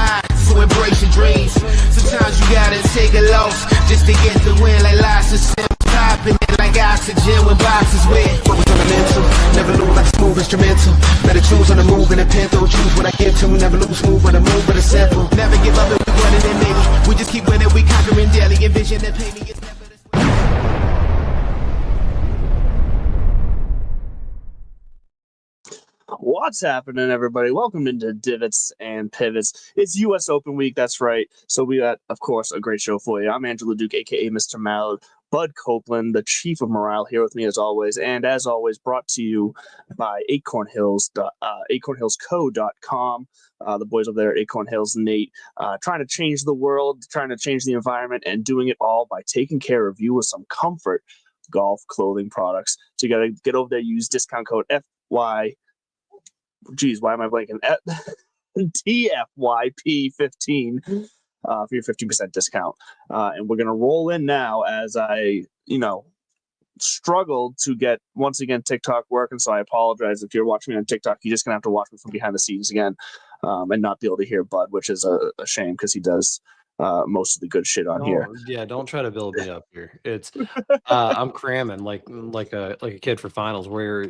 mind, so embrace your dreams. Sometimes you gotta take a loss just to get the win, like lots of Sims popping it like oxygen when boxes wet. Focus on the mental, never lose like smooth instrumental. Better choose on the move in a pinto, choose what I give to. Never lose smooth on the move, but it's simple. Never give up if we running in maybe. We just keep winning, we conquering daily. Envision that pain is never this. What's happening, everybody? Welcome into Divots and Pivots. It's U.S. Open week, that's right. So we got, of course, a great show for you. I'm Andrew LeDuc, a.k.a. Mr. Mallard. Bud Copeland, the chief of morale, here with me as always. And as always, brought to you by acornhillsco.com. The boys over there, Acorn Hills, Nate, trying to change the world, trying to change the environment, and doing it all by taking care of you with some comfort golf clothing products. So you got to get over there, use discount code FY. Geez, why am I blanking? TFYP15 for your 15% discount. And we're going to roll in now as I, struggled to get, once again, TikTok working. So I apologize. If you're watching me on TikTok, you're just going to have to watch me from behind the scenes again and not be able to hear Bud, which is a shame because he does most of the good shit on here. Yeah, don't try to build me up here. It's I'm cramming like a kid for finals where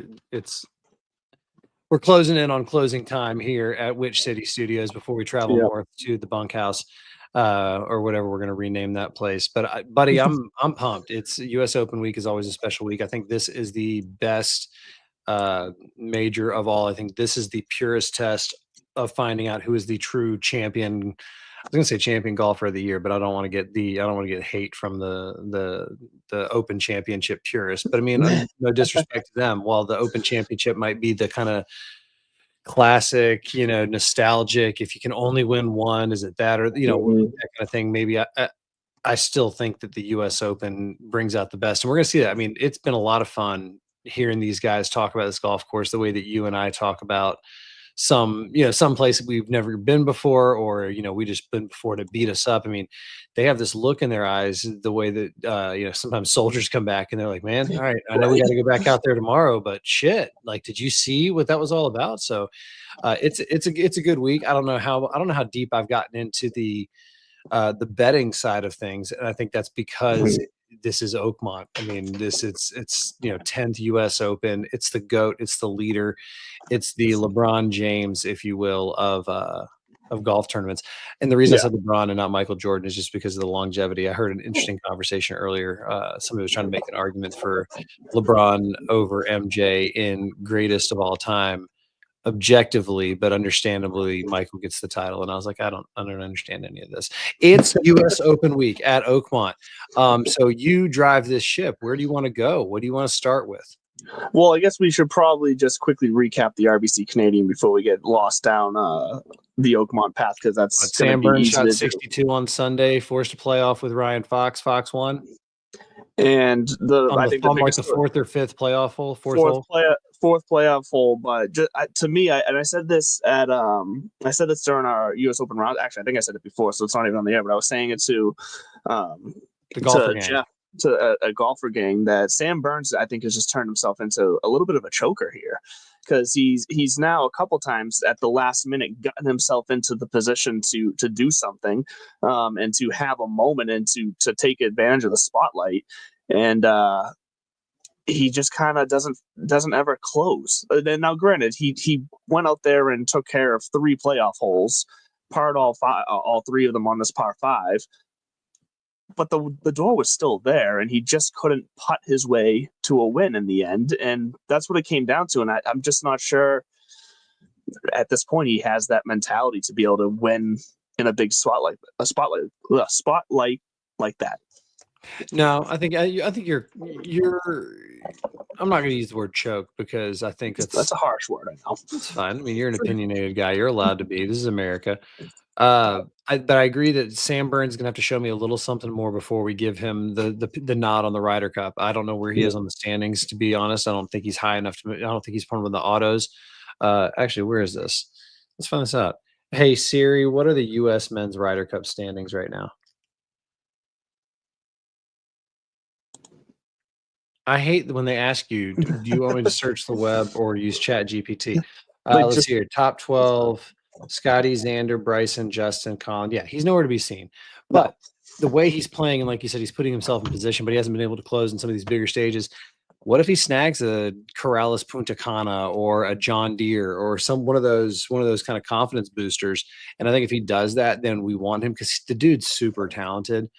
we're closing in on closing time here at Witch City Studios before we travel north to the bunkhouse or whatever we're going to rename that place. But buddy, I'm pumped. It's U.S. Open week is always a special week. I think this is the best major of all. I think this is the purest test of finding out who is the true champion. I was going to say champion golfer of the year, but I don't want to get hate from the Open Championship purists. But I mean, no disrespect to them. While the Open Championship might be the kind of classic, nostalgic, if you can only win one, is it that or that kind of thing? Maybe I still think that the U.S. Open brings out the best, and we're going to see that. I mean, it's been a lot of fun hearing these guys talk about this golf course the way that you and I talk about some place we've never been before, or we just been before to beat us up. I mean, they have this look in their eyes the way that sometimes soldiers come back and they're like, man, all right, I know we got to go back out there tomorrow, but shit, like, did you see what that was all about? So it's a good week. I don't know how deep I've gotten into the betting side of things, and I think that's because this is Oakmont. I mean, it's 10th U.S. Open. It's the GOAT. It's the leader. It's the LeBron James, if you will, of golf tournaments. And the reason I said LeBron and not Michael Jordan is just because of the longevity. I heard an interesting conversation earlier. Somebody was trying to make an argument for LeBron over MJ in greatest of all time. Objectively, but understandably, Michael gets the title, and I was like, I don't understand any of this. It's U.S. Open week at Oakmont. So you drive this ship. Where do you want to go? What do you want to start with? Well, I guess we should probably just quickly recap the RBC Canadian before we get lost down the Oakmont path, because that's Sam Burns shot 62 on Sunday, forced a playoff with Ryan Fox. Fox won. And I think the fourth or fifth playoff hole, fourth playoff hole. But to me, I said this during our U.S. Open round. Actually, I think I said it before, so it's not even on the air. But I was saying it to the golfer gang. Jeff, to a golfer gang, that Sam Burns, I think, has just turned himself into a little bit of a choker here, because he's now a couple times at the last minute gotten himself into the position to do something, and to have a moment and to take advantage of the spotlight, and he just kind of doesn't ever close. And now, granted, he went out there and took care of 3 playoff holes, parred all 3 of them on this par 5. But the door was still there, and he just couldn't putt his way to a win in the end. And that's what it came down to. And I'm just not sure at this point he has that mentality to be able to win in a big spotlight like that. No, I think you're. I'm not going to use the word choke, because I think that's a harsh word. I know. It's fine. I mean, you're an opinionated guy. You're allowed to be. This is America. But I agree that Sam Burns is going to have to show me a little something more before we give him the nod on the Ryder Cup. I don't know where he is on the standings, to be honest. I don't think he's high enough I don't think he's part of the autos. Actually, where is this? Let's find this out. Hey Siri, what are the U.S. men's Ryder Cup standings right now? I hate when they ask you, do you want me to search the web or use Chat GPT? Let's see here. Top 12. Scotty, Xander, Bryson, Justin, Colin. Yeah, he's nowhere to be seen. But the way he's playing, and like you said, he's putting himself in position, but he hasn't been able to close in some of these bigger stages. What if he snags a Corrales Punta Cana or a John Deere or one of those kind of confidence boosters? And I think if he does that, then we want him because the dude's super talented.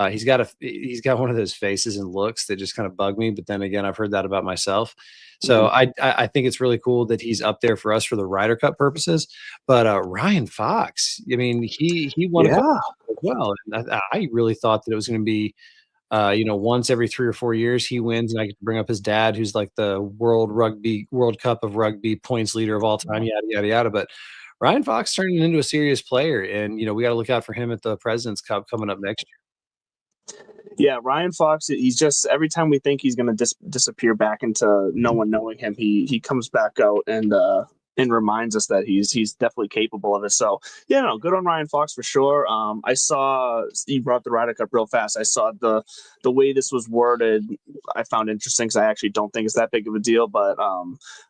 He's got one of those faces and looks that just kind of bug me. But then again, I've heard that about myself. So I think it's really cool that he's up there for us for the Ryder Cup purposes. But Ryan Fox, I mean, he won a couple as well. And I really thought that it was going to be, once every 3 or 4 years he wins, and I get to bring up his dad, who's like the World Cup of rugby points leader of all time, yada yada yada. But Ryan Fox turning into a serious player, and we got to look out for him at the President's Cup coming up next year. Yeah, Ryan Fox, he's just, every time we think he's going to disappear back into no one knowing him, he comes back out and reminds us that he's definitely capable of it. So, yeah, no, good on Ryan Fox for sure. I saw, you brought the Ryder Cup real fast. I saw the way this was worded, I found interesting because I actually don't think it's that big of a deal. But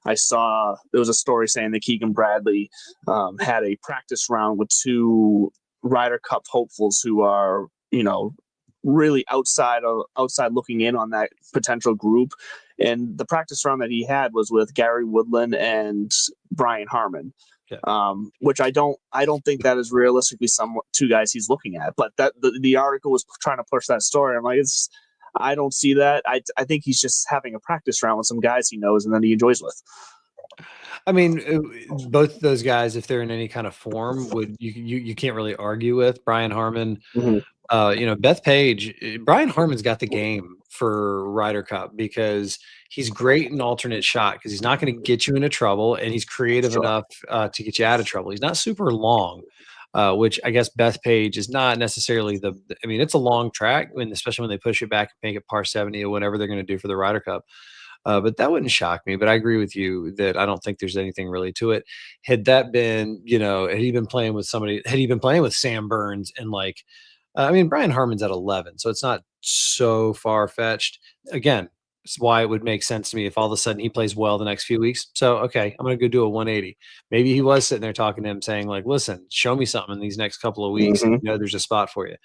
I saw there was a story saying that Keegan Bradley had a practice round with 2 Ryder Cup hopefuls who are, really outside looking in on that potential group. And the practice round that he had was with Gary Woodland and Brian Harman, which I don't think that is realistically 2 guys he's looking at. But that the article was trying to push that story. I'm like, I don't see that. I think he's just having a practice round with some guys he knows and then he enjoys with. I mean, both those guys, if they're in any kind of form, you can't really argue with. Brian Harman, Beth Page. Brian Harman's got the game for Ryder Cup because he's great in alternate shot because he's not going to get you into trouble and he's creative enough to get you out of trouble. He's not super long, which I guess Beth Page is not necessarily it's a long track, especially when they push it back and make it par 70 or whatever they're going to do for the Ryder Cup. But that wouldn't shock me. But I agree with you that I don't think there's anything really to it. Had that been, had he been playing with Sam Burns and Brian Harman's at 11, so it's not so far fetched. Again, it's why it would make sense to me if all of a sudden he plays well the next few weeks. So, okay, I'm going to go do a 180. Maybe he was sitting there talking to him saying listen, show me something in these next couple of weeks. And there's a spot for you.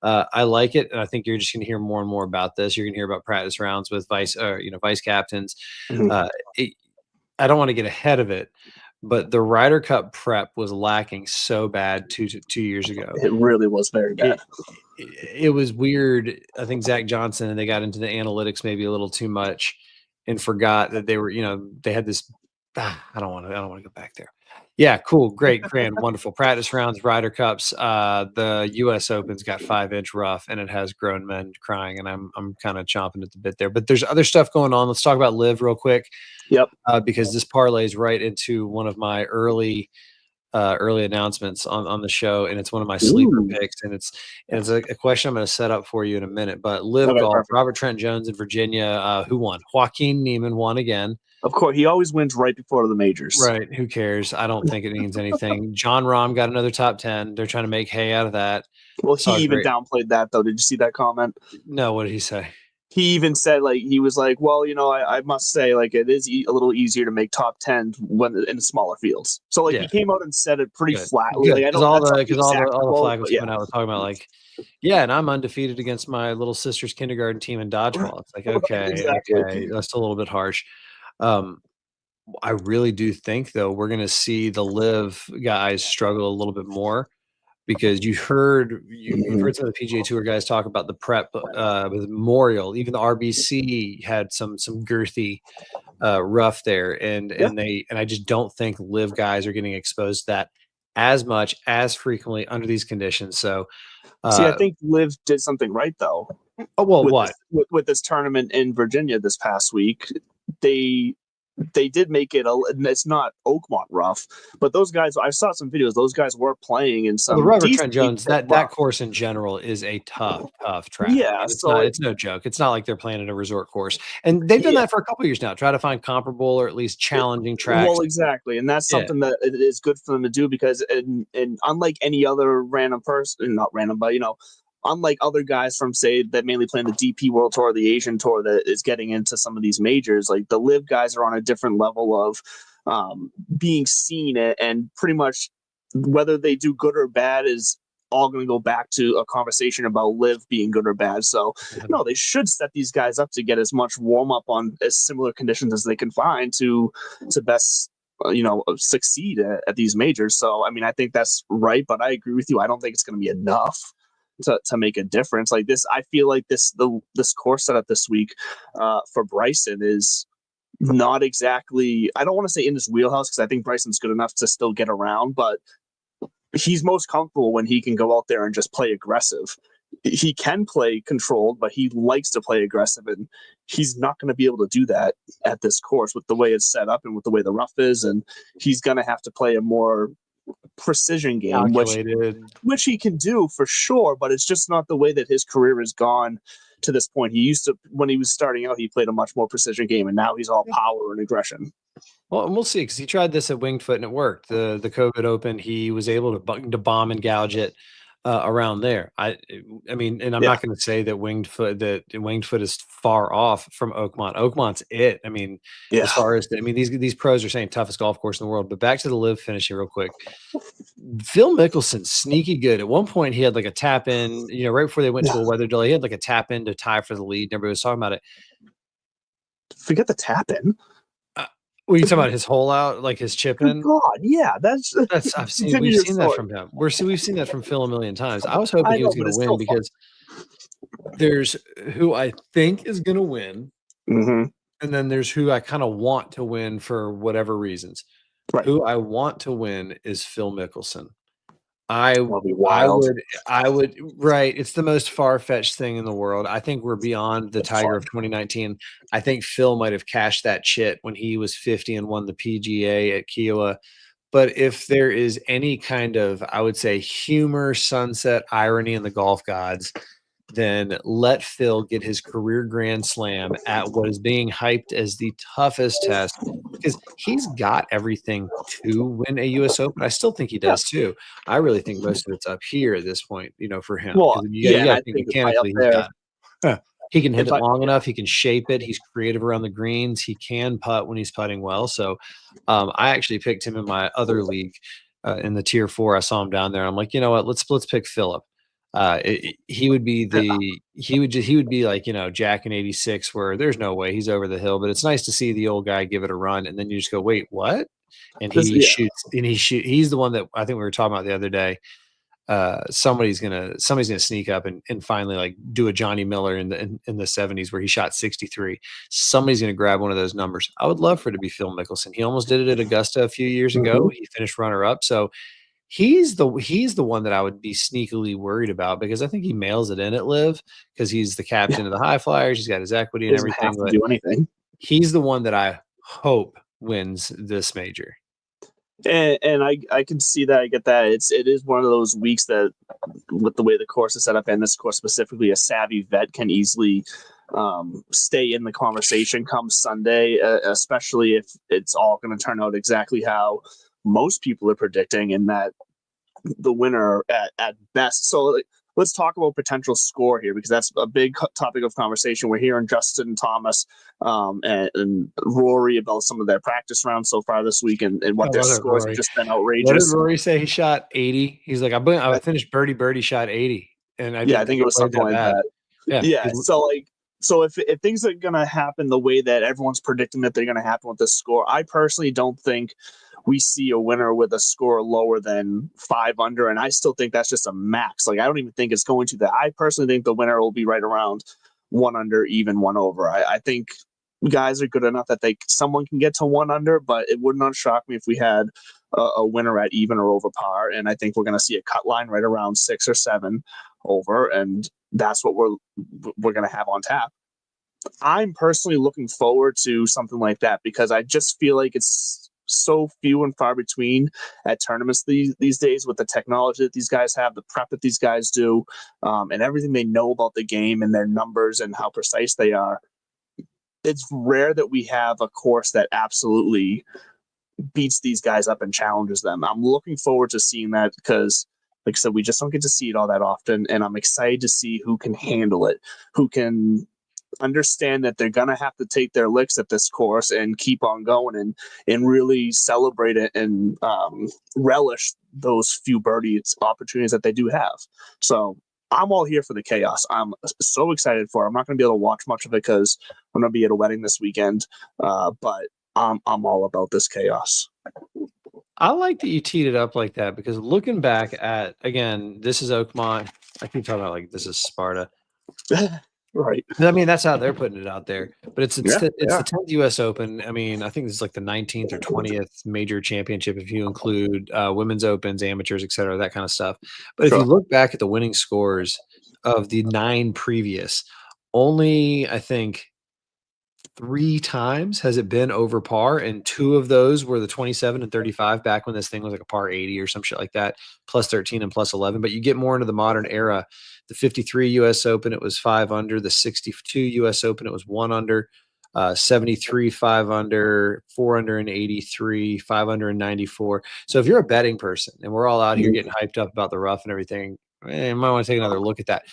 I like it, and I think you're just going to hear more and more about this. You're going to hear about practice rounds with vice captains. I don't want to get ahead of it, but the Ryder Cup prep was lacking so bad 2 years ago. It really was very bad. It was weird. I think Zach Johnson and they got into the analytics maybe a little too much and forgot that they were, they had this. I don't want to go back there. Yeah, cool, great, grand, wonderful practice rounds, Ryder Cups. The U.S. Open's got 5-inch rough, and it has grown men crying, and I'm kind of chomping at the bit there. But there's other stuff going on. Let's talk about Liv real quick. Yep. Because this parlays right into one of my early announcements on the show, and it's one of my sleeper picks, and it's a question I'm going to set up for you in a minute. But Liv golf, perfect. Robert Trent Jones in Virginia, who won? Joaquin Niemann won again. Of course, he always wins right before the majors. Right. Who cares? I don't think it means anything. John Rahm got another top 10. They're trying to make hay out of that. Well, he even downplayed that, though. Did you see that comment? No, what did he say? He even said, he was like, well, I must say, it is a little easier to make top 10 when in the smaller fields. So, he came out and said it pretty flatly. Because all the flag was coming out, was talking about, and I'm undefeated against my little sister's kindergarten team in dodgeball. It's like, okay, that's a little bit harsh. I really do think, though, we're going to see the Liv guys struggle a little bit more because you've heard some of the PGA Tour guys talk about the prep with Memorial. Even the RBC had some girthy rough there, and I just don't think Liv guys are getting exposed to that as much as frequently under these conditions. So, I think Liv did something right, though. Oh well, with this tournament in Virginia this past week, they did make it it's not Oakmont rough, but those guys, I saw some videos, those guys were playing in some Robert Trent Jones, that course in general is a tough track. Yeah, it's no joke. It's not like they're playing at a resort course, and they've done that for a couple of years now. Try to find comparable or at least challenging tracks. Well, exactly, and that's something that it is good for them to do because and unlike any other random person, not random, but unlike other guys from, say, that mainly play in the DP World Tour, the Asian Tour that is getting into some of these majors, the Liv guys are on a different level of being seen and pretty much whether they do good or bad is all going to go back to a conversation about Liv being good or bad. So, no, they should set these guys up to get as much warm up on as similar conditions as they can find to best, succeed at these majors. So, I mean, I think that's right, but I agree with you. I don't think it's going to be enough to make a difference. Like this, I feel like this course setup this week for Bryson is not exactly, I don't want to say in his wheelhouse, because I think Bryson's good enough to still get around, but he's most comfortable when he can go out there and just play aggressive. He can play controlled, but he likes to play aggressive, and he's not going to be able to do that at this course with the way it's set up and with the way the rough is, and he's going to have to play a more precision game, which he can do for sure, but it's just not the way that his career has gone to this point. He used to, when he was starting out, he played a much more precision game, and now he's all power and aggression. Well, and we'll see, because he tried this at Winged Foot and it worked. The COVID Open, he was able to bomb and gouge it around there. I mean, and I'm not going to say that Winged Foot is far off from Oakmont. Oakmont's it. I mean, as far as these pros are saying toughest golf course in the world. But back to the Liv finish here real quick. Phil Mickelson, sneaky good. At one point, he had like a tap in. Right before they went to a weather delay, he had like a tap in to tie for the lead. And everybody was talking about it. Forget the tap in. Were you talking about his hole out, like his chip in? God, yeah, that's we've seen that from him. We've seen that from Phil a million times. I was hoping he was going to win because there's who I think is going to win, and then there's who I kind of want to win for whatever reasons. Right. Who I want to win is Phil Mickelson. I would, right. It's the most far-fetched thing in the world. I think we're beyond the Tiger of 2019. I think Phil might have cashed that chit when he was 50 and won the PGA at Kiowa. But if there is any kind of, I would say, humor, sunset, irony in the golf gods, then let Phil get his career Grand Slam at what is being hyped as the toughest test, because he's got everything to win a U.S. Open. I still think he does too. I really think most of it's up here at this point, for him. Well, I think mechanically he can hit it long enough. He can shape it. He's creative around the greens. He can putt when he's putting well. So I actually picked him in my other league in the tier 4. I saw him down there. I'm like, you know what? Let's pick Phillip. He would be like, Jack in 86, where there's no way he's over the hill, but it's nice to see the old guy give it a run. And then you just go, wait, what? And he's the one that I think we were talking about the other day. Somebody's gonna sneak up and finally like do a Johnny Miller in the 70s where he shot 63. Somebody's gonna grab one of those numbers. I would love for it to be Phil Mickelson. He almost did it at Augusta a few years ago. He finished runner up. So he's the one that I would be sneakily worried about, because I think he mails it in at Liv, because he's the captain of the High Flyers. He's got his equity and everything. Have to do anything. He's the one that I hope wins this major. And I can see that. I get that. It is one of those weeks that, with the way the course is set up, and this course specifically, a savvy vet can easily stay in the conversation come Sunday, especially if it's all going to turn out exactly how most people are predicting, and that the winner at best. So let's talk about potential score here, because that's a big topic of conversation. We're hearing Justin Thomas and Rory about some of their practice rounds so far this week, and what their scores have just been outrageous. What did Rory say? He shot 80. He's like, I finished birdie, shot 80. And I think it was something like that. Yeah. So if things are going to happen the way that everyone's predicting that they're going to happen with this score, I personally don't think we see a winner with a score lower than 5 under, and I still think that's just a max. Like, I don't even think it's going to that. I personally think the winner will be right around 1 under, even 1 over. I think guys are good enough that someone can get to 1 under, but it would not shock me if we had a winner at even or over par. And I think we're going to see a cut line right around 6 or 7 over, and that's what we're going to have on tap. I'm personally looking forward to something like that, because I just feel like it's so few and far between at tournaments these days, with the technology that these guys have, the prep that these guys do, and everything they know about the game and their numbers and how precise they are. It's rare that we have a course that absolutely beats these guys up and challenges them. I'm looking forward to seeing that, because, like I said, we just don't get to see it all that often, and I'm excited to see who can handle it, who can understand that they're gonna have to take their licks at this course and keep on going and really celebrate it and relish those few birdie opportunities that they do have. So I'm all here for the chaos. I'm so excited for it. I'm not going to be able to watch much of it because I'm going to be at a wedding this weekend, but I'm all about this chaos. I like that you teed it up like that, because looking back at, again, this is Oakmont. I keep talking about like this is Sparta. Right. I mean, that's how they're putting it out there. But it's the 10th U.S. Open. I mean, I think this is like the 19th or 20th major championship if you include women's opens, amateurs, et cetera, that kind of stuff. But if you look back at the winning scores of the 9 previous, only I think 3 times has it been over par, and 2 of those were the 27 and 35 back when this thing was like a par 80 or some shit like that, plus 13 and plus 11. But you get more into the modern era. The 53 U.S. Open, it was 5 under. The 62 U.S. Open, it was 1 under. 73, 5 under, 4 under and 83, 5 under and 94. So if you're a betting person, and we're all out here getting hyped up about the rough and everything, you might want to take another look at that.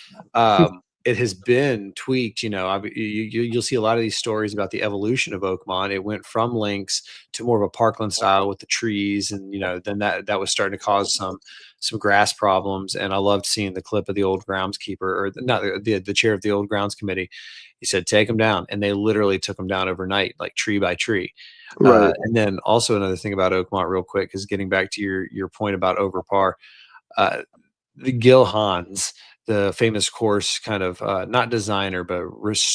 It has been tweaked. You'll see a lot of these stories about the evolution of Oakmont. It went from links to more of a parkland style with the trees, and then that was starting to cause some grass problems. And I loved seeing the clip of the old groundskeeper, or not the chair of the old grounds committee. He said, "Take them down," and they literally took them down overnight, like tree by tree. Right. And then also another thing about Oakmont, real quick, is getting back to your point about over par. The Gil Hans, the famous course kind of not designer, but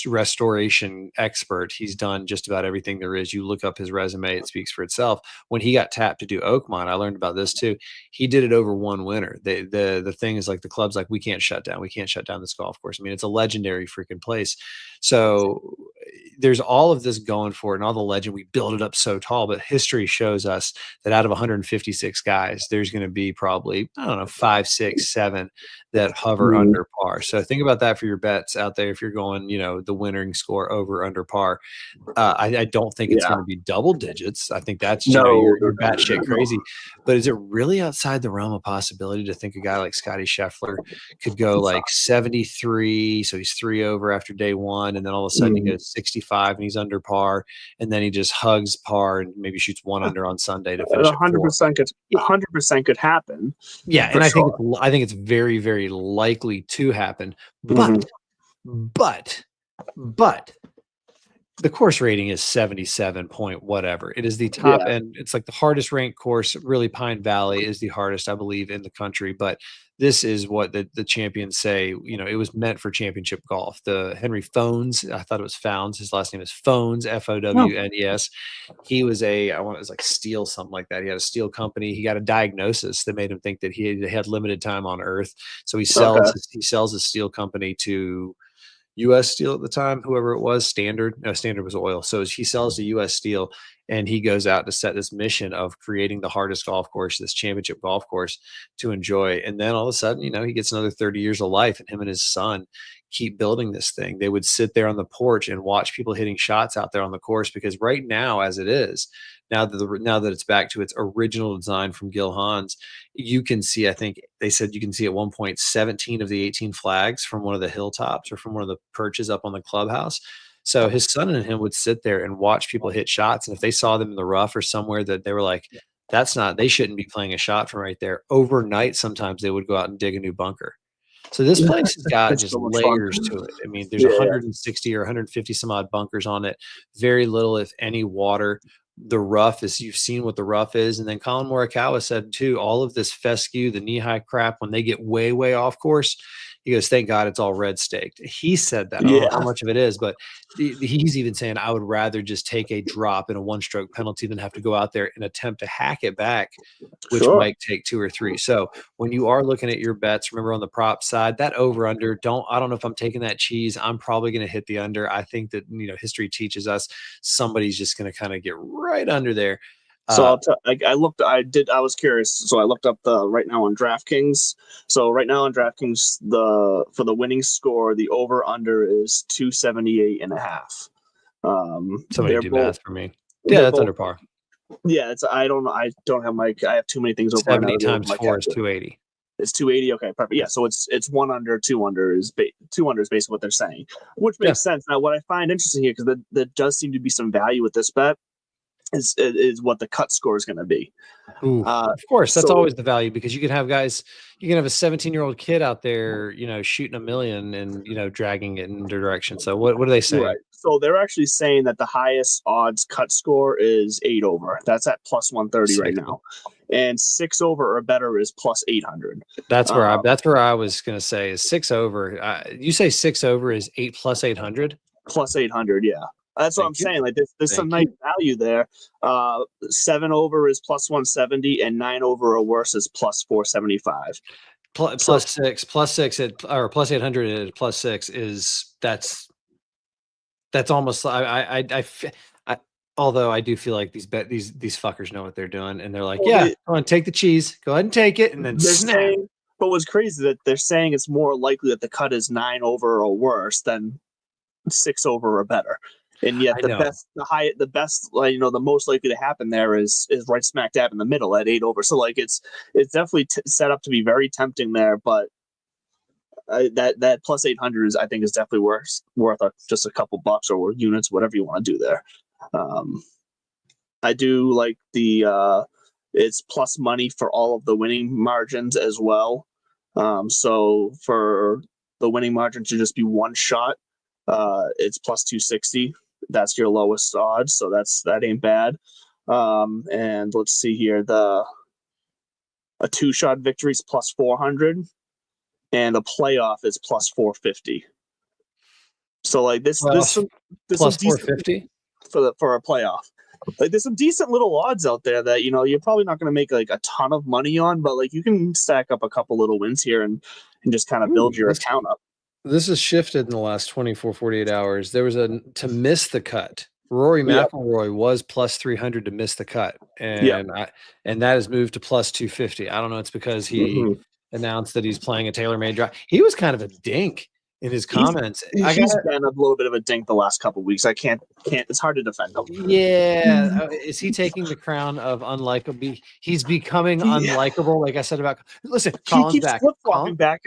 restoration expert. He's done just about everything there is. You look up his resume, it speaks for itself. When he got tapped to do Oakmont, I learned about this too. He did it over one winter. The thing is, like, the club's like, we can't shut down this golf course. I mean, it's a legendary freaking place. So there's all of this going for it, and all the legend. We build it up so tall, but history shows us that out of 156 guys, there's going to be probably, I don't know, 5, 6, 7 that hover under par. So think about that for your bets out there. If you're going, the winning score over under par, I don't think it's going to be double digits. I think that's you're batshit crazy. But is it really outside the realm of possibility to think a guy like Scotty Scheffler could go like 73, so he's 3 over after day 1, and then all of a sudden he goes 65 and he's under par, and then he just hugs par and maybe shoots 1 under on Sunday to finish. 100% could happen. Yeah, and I think it's very, very likely to happen. But the course rating is 77 point whatever. It is the top end. It's like the hardest ranked course. Really, Pine Valley is the hardest, I believe, in the country. But this is what the champions say. It was meant for championship golf. The Henry Phones, I thought it was Founds. His last name is Phones, Fownes. He was it was like steel, something like that. He had a steel company. He got a diagnosis that made him think that he had limited time on Earth. So he sells his steel company to U.S. Steel at the time, whoever it was. Standard was oil. So he sells to U.S. Steel, and he goes out to set this mission of creating the hardest golf course, this championship golf course, to enjoy. And then all of a sudden, he gets another 30 years of life, and him and his son keep building this thing. They would sit there on the porch and watch people hitting shots out there on the course, because right now, as it is, now that it's back to its original design from Gil Hans, you can see, I think they said you can see at one point 17 of the 18 flags from one of the hilltops or from one of the perches up on the clubhouse. So his son and him would sit there and watch people hit shots. And if they saw them in the rough or somewhere that they were like, they shouldn't be playing a shot from right there. Overnight, sometimes they would go out and dig a new bunker. So this place has got just layers to it. I mean, there's 160 or 150 some odd bunkers on it. Very little, if any, water. The rough is, you've seen what the rough is. And then Colin Morikawa said too, all of this fescue, the knee-high crap, when they get way, way off course, he goes, thank God it's all red staked. He said that. I don't know how much of it is, but he's even saying, I would rather just take a drop in a 1-stroke penalty than have to go out there and attempt to hack it back, which might take 2 or 3. So when you are looking at your bets, remember on the prop side, that over under, I don't know if I'm taking that cheese. I'm probably going to hit the under. I think that, history teaches us somebody's just going to kind of get right under there. So I was curious. So I looked up right now on DraftKings. So right now on DraftKings, for the winning score, the over under is 278.5. Somebody do math for me. Yeah, that's under par. Yeah, I don't know. I don't have I have too many things open. 70 times 4 is 280. It's 280. Okay, perfect. Yeah, so it's 1 under, 2 under is 2 under is basically what they're saying, which makes sense. Now, what I find interesting here, because there does seem to be some value with this bet, is what the cut score is going to be. Ooh, of course, that's always the value, because you can have guys, you can have a 17-year-old kid out there, shooting a million and dragging it in their direction. So what do they say? Right. So they're actually saying that the highest odds cut score is 8 over. That's at plus 130 right now, and 6 over or better is plus 800. That's where I was going to say is 6 over. You say 6 over is 8 plus 800. Plus 800, yeah. That's what I'm saying. Like there's some nice value there. 7 over is plus 170, and 9 over or worse is plus 475. Plus 6 or plus 800 at plus 6 is that's almost. Although I do feel like these fuckers know what they're doing, and they're like, yeah, go on, take the cheese, go ahead and take it, and then snap. But what's crazy is that they're saying it's more likely that the cut is 9 over or worse than 6 over or better. And yet the best, the most likely to happen there is right smack dab in the middle at 8 over. So like it's definitely set up to be very tempting there. But that plus 800 I think is definitely worth just a couple bucks or units, whatever you want to do there. I do like the it's plus money for all of the winning margins as well. So for the winning margin to just be one shot, it's plus 260. That's your lowest odds, so that ain't bad. And let's see here, a 2-shot victory is plus 400, and a playoff is plus 450. So like this plus 450 for a playoff. Like there's some decent little odds out there that you're probably not going to make like a ton of money on, but like you can stack up a couple little wins here and just kind of build your account up. This has shifted in the last 48 hours. There was to miss the cut. Rory McIlroy was plus 300 to miss the cut, and and that has moved to plus 250. I don't know. It's because he announced that he's playing a TaylorMade drive. He was kind of a dink in his comments. He's been a little bit of a dink the last couple of weeks. I can't. It's hard to defend him. Yeah, is he taking the crown of unlikable? He's becoming unlikable. Like I said about listen, Colin's back. Flip-flopping back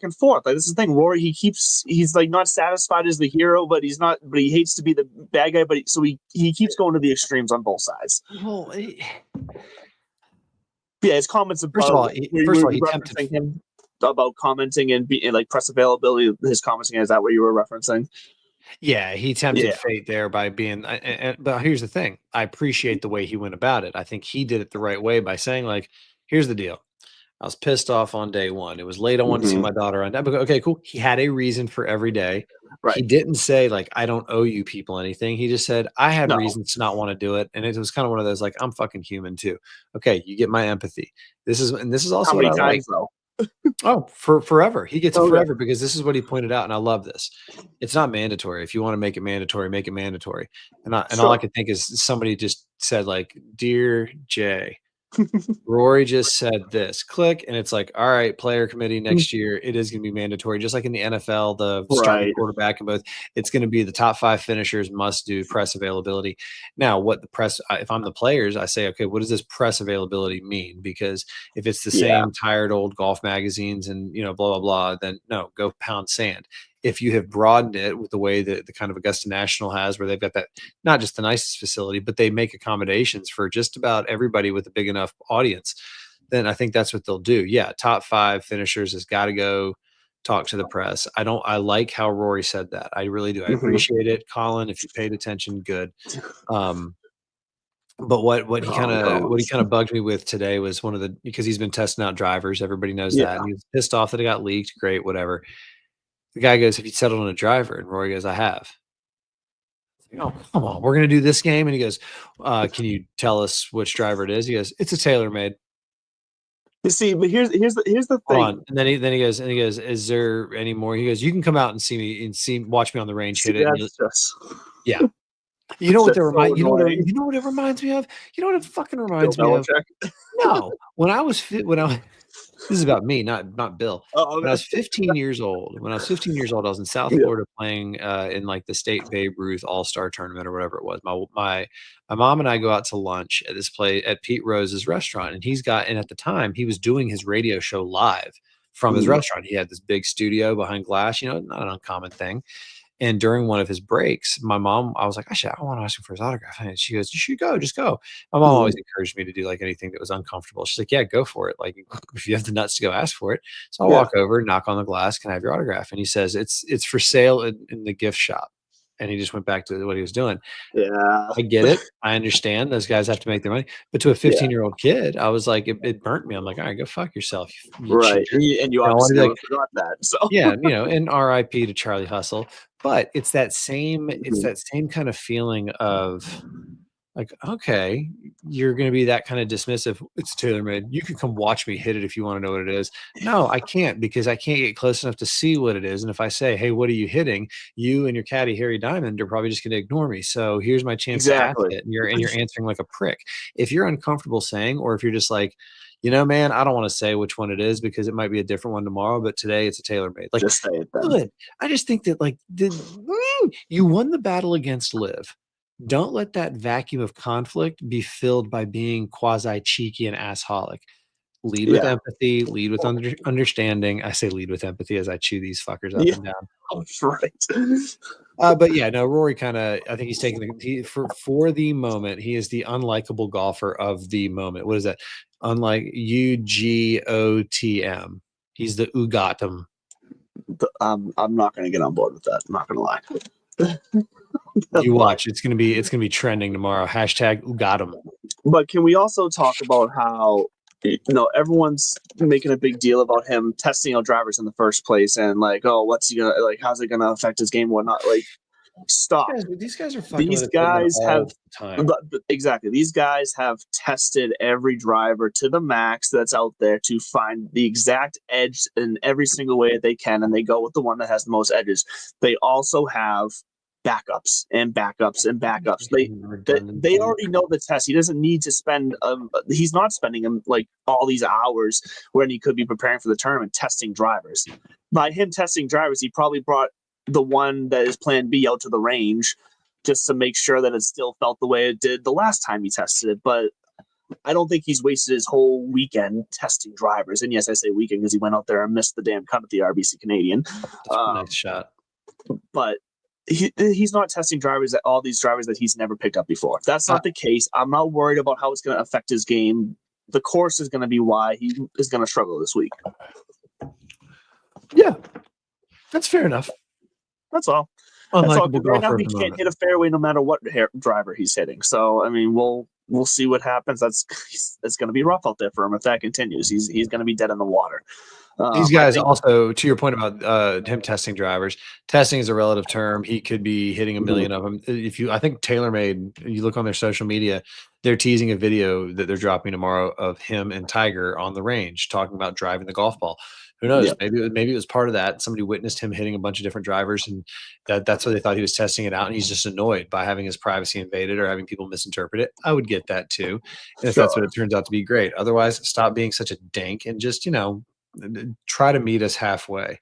and forth. Like this is the thing. Rory, he's like not satisfied as the hero, but he's not. But he hates to be the bad guy. But so he keeps going to the extremes on both sides. Well, his comments about first of all, he tempted him about commenting and like press availability. His commenting, is that what you were referencing? Yeah, he tempted fate there by being. But here's the thing: I appreciate the way he went about it. I think he did it the right way by saying, like, "Here's the deal. I was pissed off on day one. It was late. I wanted to see my daughter on day. Okay, cool. He had a reason for every day. Right. He didn't say like I don't owe you people anything. He just said I had reasons to not want to do it, and it was kind of one of those like I'm fucking human too. Okay, you get my empathy. This is also how many times though. Oh, for forever. He gets it forever because this is what he pointed out, and I love this. It's not mandatory. If you want to make it mandatory, make it mandatory. And all I could think is somebody just said like, "Dear Jay, Rory just said this." Click, and it's like, all right, player committee next year, it is going to be mandatory, just like in the NFL, the starting quarterback and both. It's going to be the top 5 finishers must do press availability. Now, what the press? If I'm the players, I say, okay, what does this press availability mean? Because if it's the same tired old golf magazines and blah blah blah, then no, go pound sand. If you have broadened it with the way that the kind of Augusta National has, where they've got that, not just the nicest facility, but they make accommodations for just about everybody with a big enough audience, then I think that's what they'll do. Yeah, top 5 finishers has got to go talk to the press. I like how Rory said that. I really do. I appreciate it. Colin, if you paid attention, good. But what he kind of bugged me with today was because he's been testing out drivers. Everybody knows that. And he was pissed off that it got leaked. Great, whatever. The guy goes, "Have you settled on a driver?" And Rory goes, "I have." Oh, come on. We're going to do this game. And he goes, "Can you tell us which driver it is?" He goes, "It's a TaylorMade." You see, but here's the thing. And then he goes, "Is there any more?" He goes, "You can come out and see me and watch me on the range hit it." Yeah. You know what it reminds me of? You know what it fucking reminds me of? No. When I was This is about me, not Bill. Oh, When I was 15 years old, I was in South yeah. Florida playing in like the state Babe Ruth All-Star tournament or whatever it was. My mom and I go out to lunch at this place at Pete Rose's restaurant, and at the time he was doing his radio show live from his restaurant. He had this big studio behind glass, not an uncommon thing. And during one of his breaks, my mom, I was like, actually, I want to ask him for his autograph. And she goes, you should go, just go. My mom always encouraged me to do like anything that was uncomfortable. She's like, yeah, go for it. Like if you have the nuts to go ask for it. So I walk over, knock on the glass, can I have your autograph? And he says, it's for sale in the gift shop. And he just went back to what he was doing. Yeah. I get it. I understand those guys have to make their money. But to a 15-year-old kid, I was like, it burnt me. I'm like, all right, go fuck yourself. You Right. cheater. And you I wanna obviously be like, never forgot that. So yeah, and RIP to Charlie Hustle. But it's that same kind of feeling of like, okay, you're going to be that kind of dismissive. It's TaylorMade. You can come watch me hit it if you want to know what it is. No, I can't, because I can't get close enough to see what it is. And if I say, hey, what are you hitting? You and your caddy, Harry Diamond, are probably just going to ignore me. So here's my chance to ask exactly. it. And you're answering like a prick. If you're uncomfortable saying, or if you're just like, man, I don't want to say which one it is because it might be a different one tomorrow, but today it's a TaylorMade. Like, Just say it then. good. I just think that like you won the battle against Liv. Don't let that vacuum of conflict be filled by being quasi cheeky and assholic. Lead with empathy, lead with understanding. I say lead with empathy as I chew these fuckers up and down. That's right. But yeah, no, Rory I think he's taking for the moment, he is the unlikable golfer of the moment. What is that? Unlike UGOTM. He's the Ugatum. I'm not going to get on board with that. I'm not going to lie. You watch. It's gonna be trending tomorrow. Hashtag Ugatum. But can we also talk about how everyone's making a big deal about him testing out drivers in the first place, and like, oh, what's he gonna like? How's it gonna affect his game? Whatnot? Like, stop. These guys are fucking. These guys have time. Exactly. These guys have tested every driver to the max that's out there to find the exact edge in every single way that they can, and they go with the one that has the most edges. They also have backups and backups and backups. They already know the test. He doesn't need to spend. He's not spending like all these hours when he could be preparing for the tournament testing drivers. By him testing drivers, he probably brought the one that is Plan B out to the range just to make sure that it still felt the way it did the last time he tested it. But I don't think he's wasted his whole weekend testing drivers. And yes, I say weekend because he went out there and missed the damn cut at the RBC Canadian. Nice shot. But he's not testing drivers, all these drivers that he's never picked up before. That's not the case. I'm not worried about how it's going to affect his game. The course is going to be why he is going to struggle this week. Yeah, that's fair enough. That's all. Right now, he can't hit a fairway no matter what driver he's hitting. So, I mean, we'll see what happens. It's going to be rough out there for him if that continues. He's going to be dead in the water. These guys also, to your point about him testing drivers, testing is a relative term. He could be hitting a million of them. I think TaylorMade, you look on their social media, they're teasing a video that they're dropping tomorrow of him and Tiger on the range talking about driving the golf ball. Who knows? Yeah. Maybe it was part of that. Somebody witnessed him hitting a bunch of different drivers, and that's why they thought he was testing it out. And he's just annoyed by having his privacy invaded or having people misinterpret it. I would get that too, and if that's what it turns out to be, great. Otherwise, stop being such a dink and just try to meet us halfway.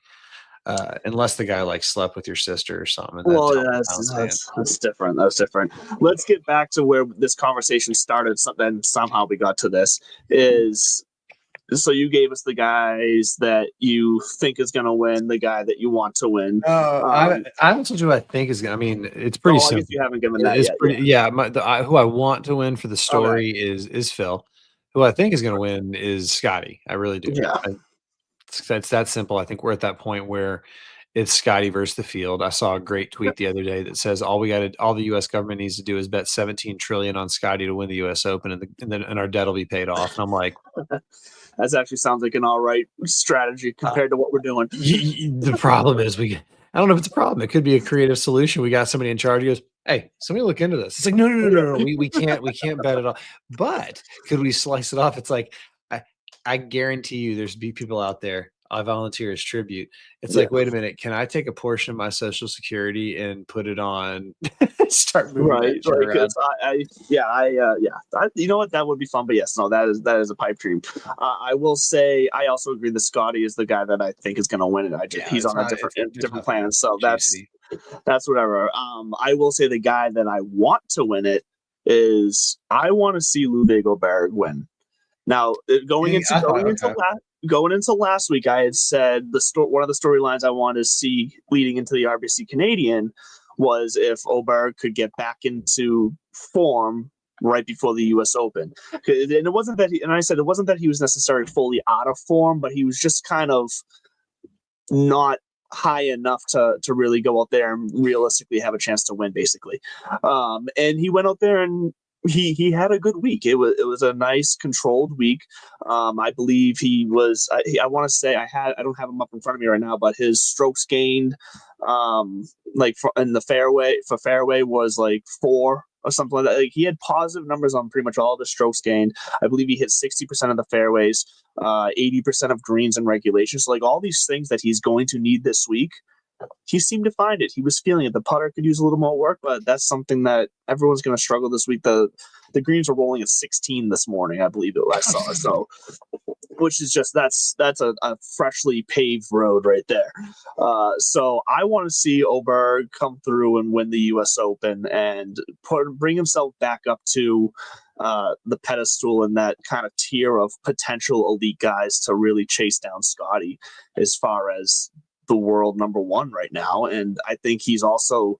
Unless the guy like slept with your sister or something. Well, that's different. That's different. Let's get back to where this conversation started. Then somehow we got to this. So you gave us the guys that you think is going to win, the guy that you want to win. I haven't told you who I think is going to. I mean, it's pretty simple. I guess you haven't given that yet. Who I want to win for the story is Phil. Who I think is going to win is Scotty. I really do. Yeah. It's that simple. I think we're at that point where it's Scotty versus the field. I saw a great tweet the other day that says all the U.S. government needs to do is bet $17 trillion on Scotty to win the U.S. Open, and our debt will be paid off. And I'm like, that actually sounds like an all right strategy compared to what we're doing. The problem is I don't know if it's a problem. It could be a creative solution. We got somebody in charge who goes, hey, somebody look into this. It's like, no. We can't bet it all. But could we slice it off? It's like, I guarantee you there's people out there. I volunteer as tribute. It's like, wait a minute, can I take a portion of my Social Security and put it on Start moving Right, that shit around. you know what, that would be fun. But yes, no, that is a pipe dream. I will say I also agree that Scotty is the guy that I think is going to win it. He's on a different planet, so that's whatever. I will say the guy that I want to win it is I want to see Ludwig Oberg win. Now, going into last week, I had said one of the storylines I wanted to see leading into the RBC Canadian was if Oberg could get back into form right before the U.S. Open. And it wasn't that I said it wasn't that he was necessarily fully out of form, but he was just kind of not high enough to really go out there and realistically have a chance to win, basically. And he went out there and he had a good week. It was a nice controlled week. I believe he was. I want to say I don't have him up in front of me right now, but his strokes gained, in the fairway was like 4 or something like that. Like, he had positive numbers on pretty much all of the strokes gained. I believe he hit 60% of the fairways, 80% of greens in regulation. So like all these things that he's going to need this week, he seemed to find it. He was feeling it. The putter could use a little more work, but that's something that everyone's going to struggle this week. The greens are rolling at 16 this morning, I believe I saw. So, which is just that's a freshly paved road right there. So I want to see Oberg come through and win the U.S. Open and bring himself back up to the pedestal and that kind of tier of potential elite guys to really chase down Scotty as far as the world number one right now. And I think he's also,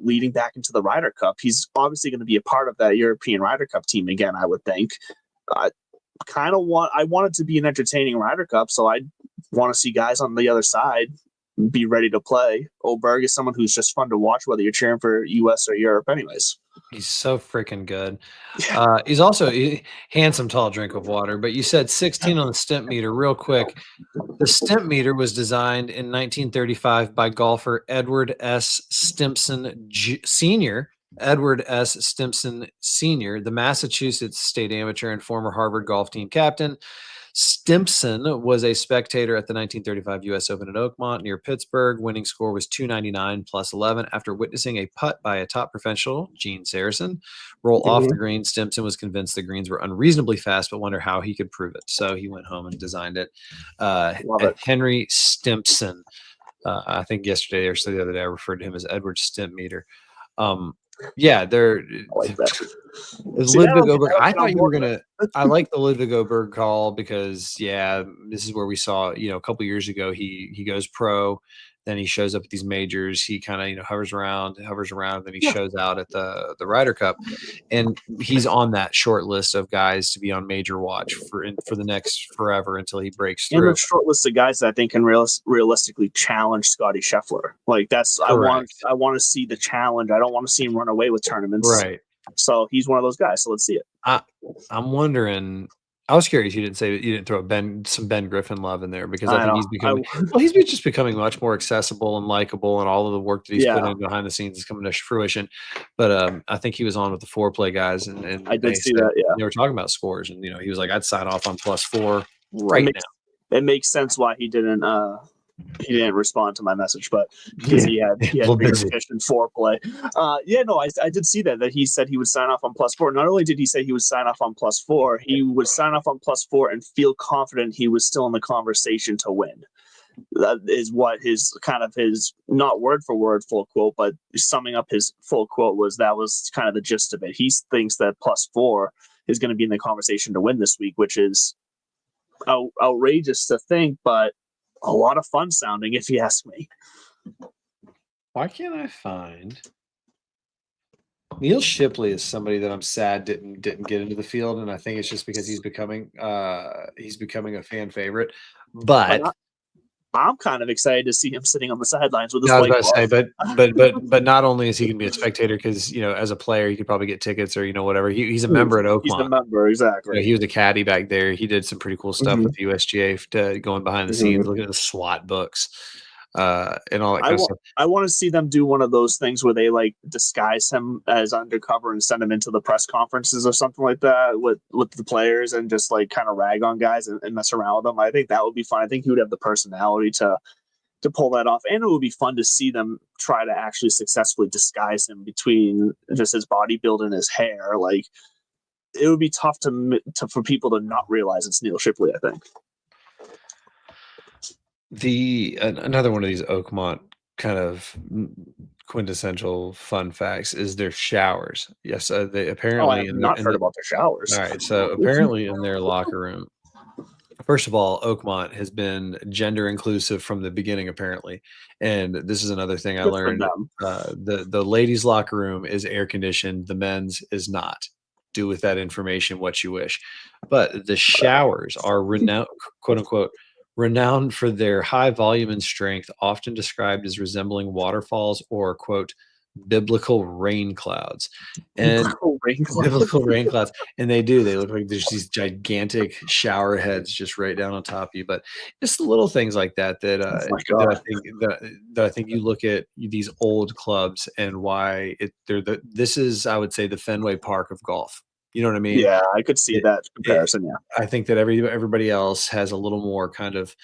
leading back into the Ryder Cup. He's obviously going to be a part of that European Ryder Cup team again, I would think. I want it to be an entertaining Ryder Cup, so I want to see guys on the other side be ready to play. Oberg is someone who's just fun to watch, whether you're cheering for US or Europe anyways. He's so freaking good. He's also handsome, tall drink of water. But you said 16 on the stimp meter. Real quick, the stimp meter was designed in 1935 by golfer Edward S. Stimpson Sr. Edward S. Stimpson Sr., the Massachusetts State Amateur and former Harvard golf team captain. Stimpson was a spectator at the 1935 U.S. Open at Oakmont near Pittsburgh. Winning score was 299 plus 11 after witnessing a putt by a top professional, Gene Saracen, roll off the green. Stimpson was convinced the greens were unreasonably fast, but wondered how he could prove it. So he went home and designed it. Henry Stimpson. I think yesterday or so the other day I referred to him as Edward Stimpmeter. Yeah, they're Ludwig Oberg. I thought you were gonna. I like the Ludwig Oberg call because this is where we saw a couple years ago he goes pro, then he shows up at these majors. He kind of hovers around, then he shows out at the Ryder Cup, and he's on that short list of guys to be on major watch for the next forever until he breaks through. And a short list of guys that I think can realistically challenge Scotty Scheffler. Like that's correct. I want to see the challenge. I don't want to see him run away with tournaments. Right. So he's one of those guys. So let's see it. I'm wondering. I was curious you didn't throw some Ben Griffin love in there because I think he's just becoming much more accessible and likable, and all of the work that he's put in behind the scenes is coming to fruition. But I think he was on with the foreplay guys, and I did see that. Yeah, they were talking about scores, and he was like, "I'd sign off on +4 right now." It makes sense why he didn't respond to my message, but because he had sufficient foreplay. I did see that he said he would sign off on +4. Not only did he say he would sign off on +4, he would sign off on +4 and feel confident he was still in the conversation to win. That is what his not word for word full quote, but summing up his full quote was kind of the gist of it. He thinks that +4 is going to be in the conversation to win this week, which is outrageous to think, but a lot of fun sounding, if you ask me. Why can't I find Neil Shipley is somebody that I'm sad didn't get into the field, and I think it's just because he's becoming a fan favorite. But I'm kind of excited to see him sitting on the sidelines with his I was about to say, but not only is he going to be a spectator because as a player he could probably get tickets or whatever. He's a member at Oakmont. He's a member, exactly. He was a caddy back there. He did some pretty cool stuff with the USGA, going behind the scenes, looking at the SWAT books. And all that kind of stuff. I want to see them do one of those things where they disguise him as undercover and send him into the press conferences or something like that with the players and just kind of rag on guys and mess around with them. I think that would be fun. I think he would have the personality to to pull that off, and it would be fun to see them try to actually successfully disguise him between just his body build and his hair. Like, it would be tough for people to not realize it's Neil Shipley, I think. Another one of these Oakmont kind of quintessential fun facts is their showers. Yes, they apparently. I have not heard about their showers. All right, so apparently in their locker room. First of all, Oakmont has been gender inclusive from the beginning, apparently, and this is another thing I learned. The ladies' locker room is air conditioned. The men's is not. Do with that information what you wish, but the showers are renowned, quote unquote, renowned for their high volume and strength, often described as resembling waterfalls or, quote, biblical rain clouds. And biblical rain clouds. And they look like there's these gigantic shower heads just right down on top of you. But just the little things like that I think you look at these old clubs and why this is, I would say, the Fenway Park of golf. You know what I mean? Yeah, I could see that comparison. Yeah, I think that everybody else has a little more kind of,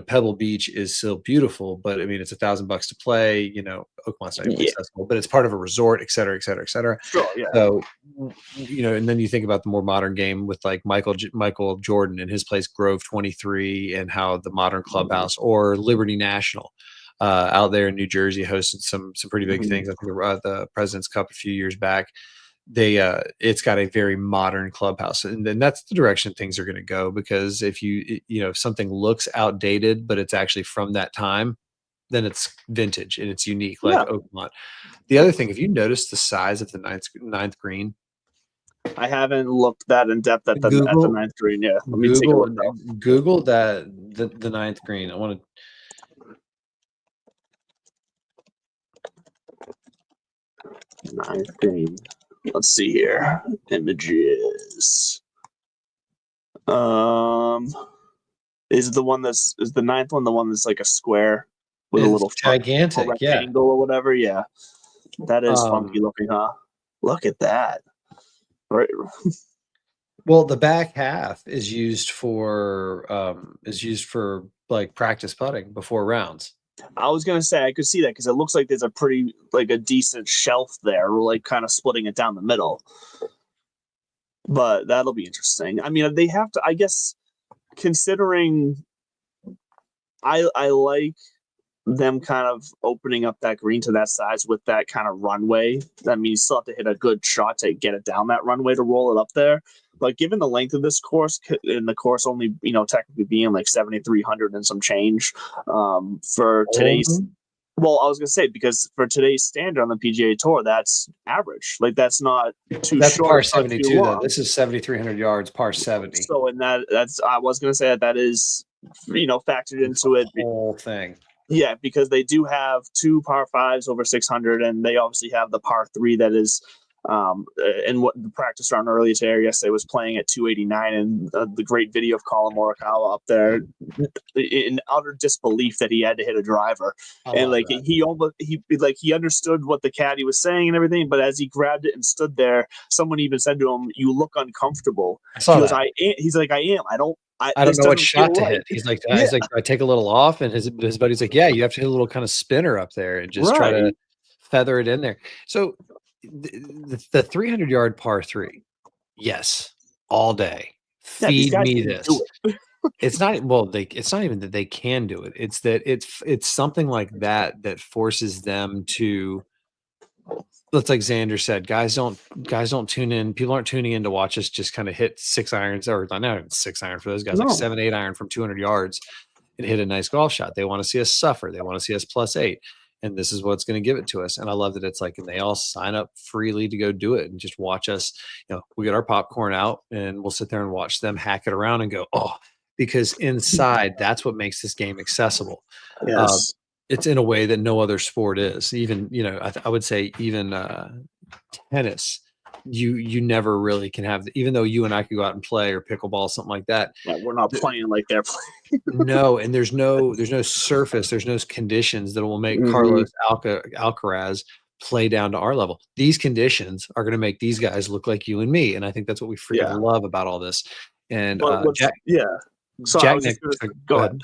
Pebble Beach is still beautiful, but I mean, it's $1,000 to play. You know, Oakmont's not even accessible, but it's part of a resort, et cetera, et cetera, et cetera. Sure, yeah. So, and then you think about the more modern game with like Michael Jordan and his place Grove 23, and how the modern clubhouse or Liberty National out there in New Jersey hosted some pretty big things. I think the President's Cup a few years back. It's got a very modern clubhouse, and then that's the direction things are going to go, because if if something looks outdated but it's actually from that time, then it's vintage and it's unique, like Oakmont. The other thing, if you notice the size of the ninth green, I haven't looked that in depth at the ninth green. Yeah, let me take a look now. Google that the ninth green. I want to ninth green. Let's see here. Images. Is the ninth one the one that's like a square with a little gigantic rectangle or whatever? Yeah. That is funky looking, huh? Look at that. Right. Well, the back half is used for like practice putting before rounds. I was gonna say I could see that because it looks like there's a decent shelf there, like kind of splitting it down the middle. But that'll be interesting. I mean, they have to, I guess, considering I like them kind of opening up that green to that size with that kind of runway. I mean, you still have to hit a good shot to get it down that runway to roll it up there. But given the length of this course, and the course only, technically being like 7,300 and some change for today's. Well, I was going to say, because for today's standard on the PGA Tour, that's average. Like, that's not too that's short. Par 72, though. This is 7,300 yards, par 70. So, I was going to say that is, factored into it. The whole thing. Yeah, because they do have two par fives over 600, and they obviously have the par three that is, and what the practice round earlier today yesterday was playing at 289, and the great video of Colin Morikawa up there in utter disbelief that he had to hit a driver, and like he understood what the caddy was saying and everything, but as he grabbed it and stood there, someone even said to him, "You look uncomfortable." He's like, "I am. I don't know what shot to hit." He's like, I take a little off, and his buddy's like, "Yeah, you have to hit a little kind of spinner up there and just try to feather it in there." So the 300-yard par three, yes, all day. Feed me this. It's not even that they can do it. It's that it's something like that forces them to. That's like Xander said, guys don't tune in. People aren't tuning in to watch us just kind of hit 6 irons, or not even 6 iron for those guys, like 7-8 iron from 200 yards and hit a nice golf shot. They want to see us suffer. They want to see us +8. And this is what's going to give it to us. And I love that it's like, and they all sign up freely to go do it and just watch us. We get our popcorn out and we'll sit there and watch them hack it around and go, oh, because inside, that's what makes this game accessible. Yes. It's in a way that no other sport is. Even, I would say even tennis, you never really can have, even though you and I could go out and play, or pickleball, something like that. Yeah, we're not playing like they're playing. No, and there's no surface, there's no conditions that will make Carlos Alcaraz play down to our level. These conditions are going to make these guys look like you and me, and I think that's what we love about all this. And Jack Nick, go ahead.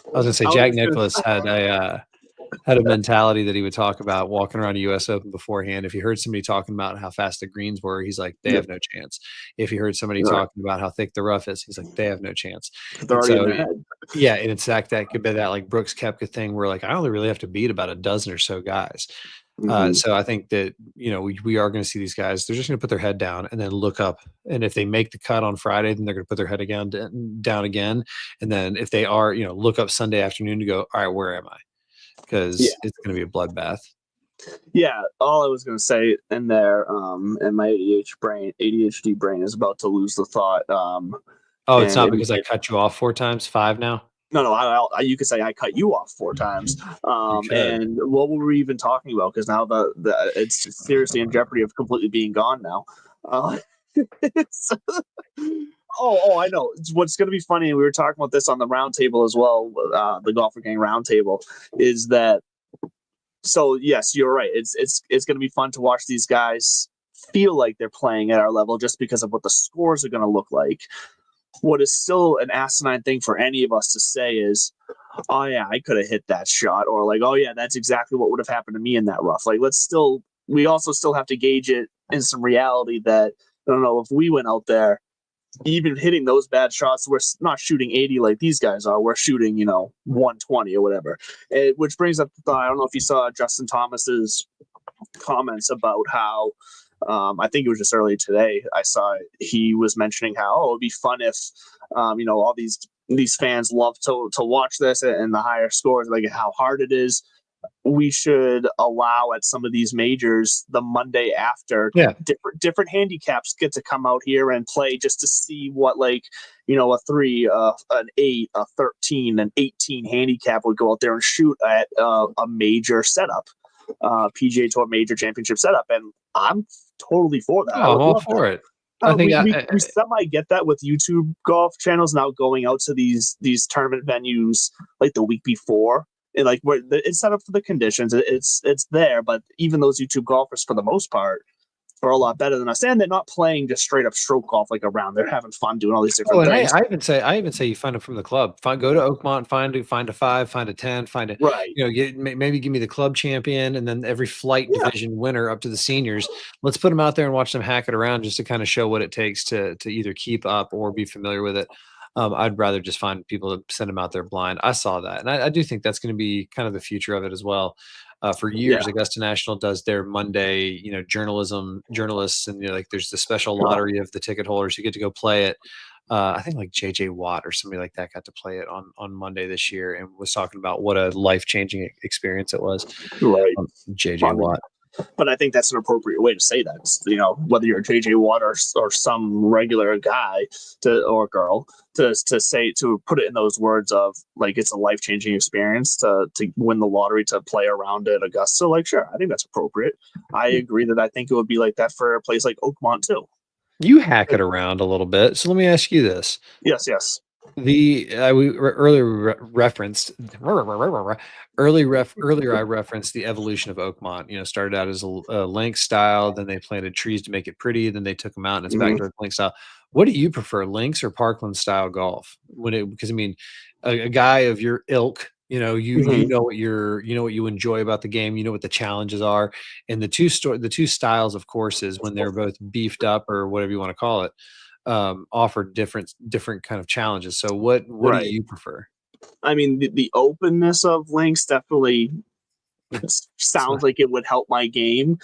I was gonna say Jack Nicklaus had a mentality that he would talk about walking around a US Open beforehand. If he heard somebody talking about how fast the greens were, he's like, they have no chance. If he heard somebody talking about how thick the rough is, he's like, they have no chance. They're already in their head. Yeah, and it's that could be that like Brooks Koepka thing where like I only really have to beat about a dozen or so guys. So I think that we are going to see these guys. They're just going to put their head down and then look up. And if they make the cut on Friday, then they're going to put their head down again. And then if they are, look up Sunday afternoon to go, all right, where am I? Because it's going to be a bloodbath. Yeah, all I was going to say in there, and my ADHD brain is about to lose the thought. It's not because I cut you off 4 times, 5 now? No, you could say I cut you off 4 times. And what were we even talking about? Because now it's seriously in jeopardy of completely being gone now. I know. What's going to be funny, and we were talking about this on the roundtable as well, the Golfer Gang roundtable, is that. So yes, you're right. It's going to be fun to watch these guys feel like they're playing at our level just because of what the scores are going to look like. What is still an asinine thing for any of us to say is, oh yeah, I could have hit that shot, or like, oh yeah, that's exactly what would have happened to me in that rough. Like, we also still have to gauge it in some reality that, I don't know, if we went out there, even hitting those bad shots, we're not shooting 80 like these guys are. We're shooting, 120 or whatever. Which brings up the thought, I don't know if you saw Justin Thomas's comments about how, I think it was just earlier today, I saw he was mentioning how it would be fun if, all these fans love to watch this and the higher scores, like how hard it is. We should allow at some of these majors the Monday after different handicaps get to come out here and play just to see what, like, a 3, an 8, a 13, an 18 handicap would go out there and shoot at a major setup, PGA Tour major championship setup. And I'm totally for that. I'm all for it. I think we semi get that with YouTube golf channels now going out to these tournament venues like the week before. And like where it's set up for the conditions, it's there. But even those YouTube golfers, for the most part, are a lot better than us, and they're not playing just straight up stroke golf like around. They're having fun doing all these different things. I even say you find them from the club. Go to Oakmont, find a 5, find a 10, find a right. Maybe give me the club champion, and then every flight division winner up to the seniors. Let's put them out there and watch them hack it around just to kind of show what it takes to either keep up or be familiar with it. I'd rather just find people to send them out there blind. I saw that, and I do think that's going to be kind of the future of it as well. For years, Augusta National does their Monday, journalists, and like there's the special lottery of the ticket holders who get to go play it. I think like JJ Watt or somebody like that got to play it on Monday this year and was talking about what a life-changing experience it was. Right, JJ Watt. But I think that's an appropriate way to say that. Whether you're JJ Watt or some regular guy or girl, to put it in those words of like it's a life-changing experience to win the lottery, to play around at Augusta. Like, sure, I think that's appropriate. I agree that I think it would be like that for a place like Oakmont too. You hack it around a little bit. So let me ask you this. Yes. We earlier I referenced the evolution of Oakmont. Started out as a link style, then they planted trees to make it pretty, then they took them out and it's back to a link style. What do you prefer, links or parkland style golf? Because I mean, a guy of your ilk, you know what you enjoy about the game, you know what the challenges are, and the two styles of courses, when they're both beefed up or whatever you want to call it, offer different kind of challenges. So what do you prefer? I mean, the openness of links definitely sounds like it would help my game,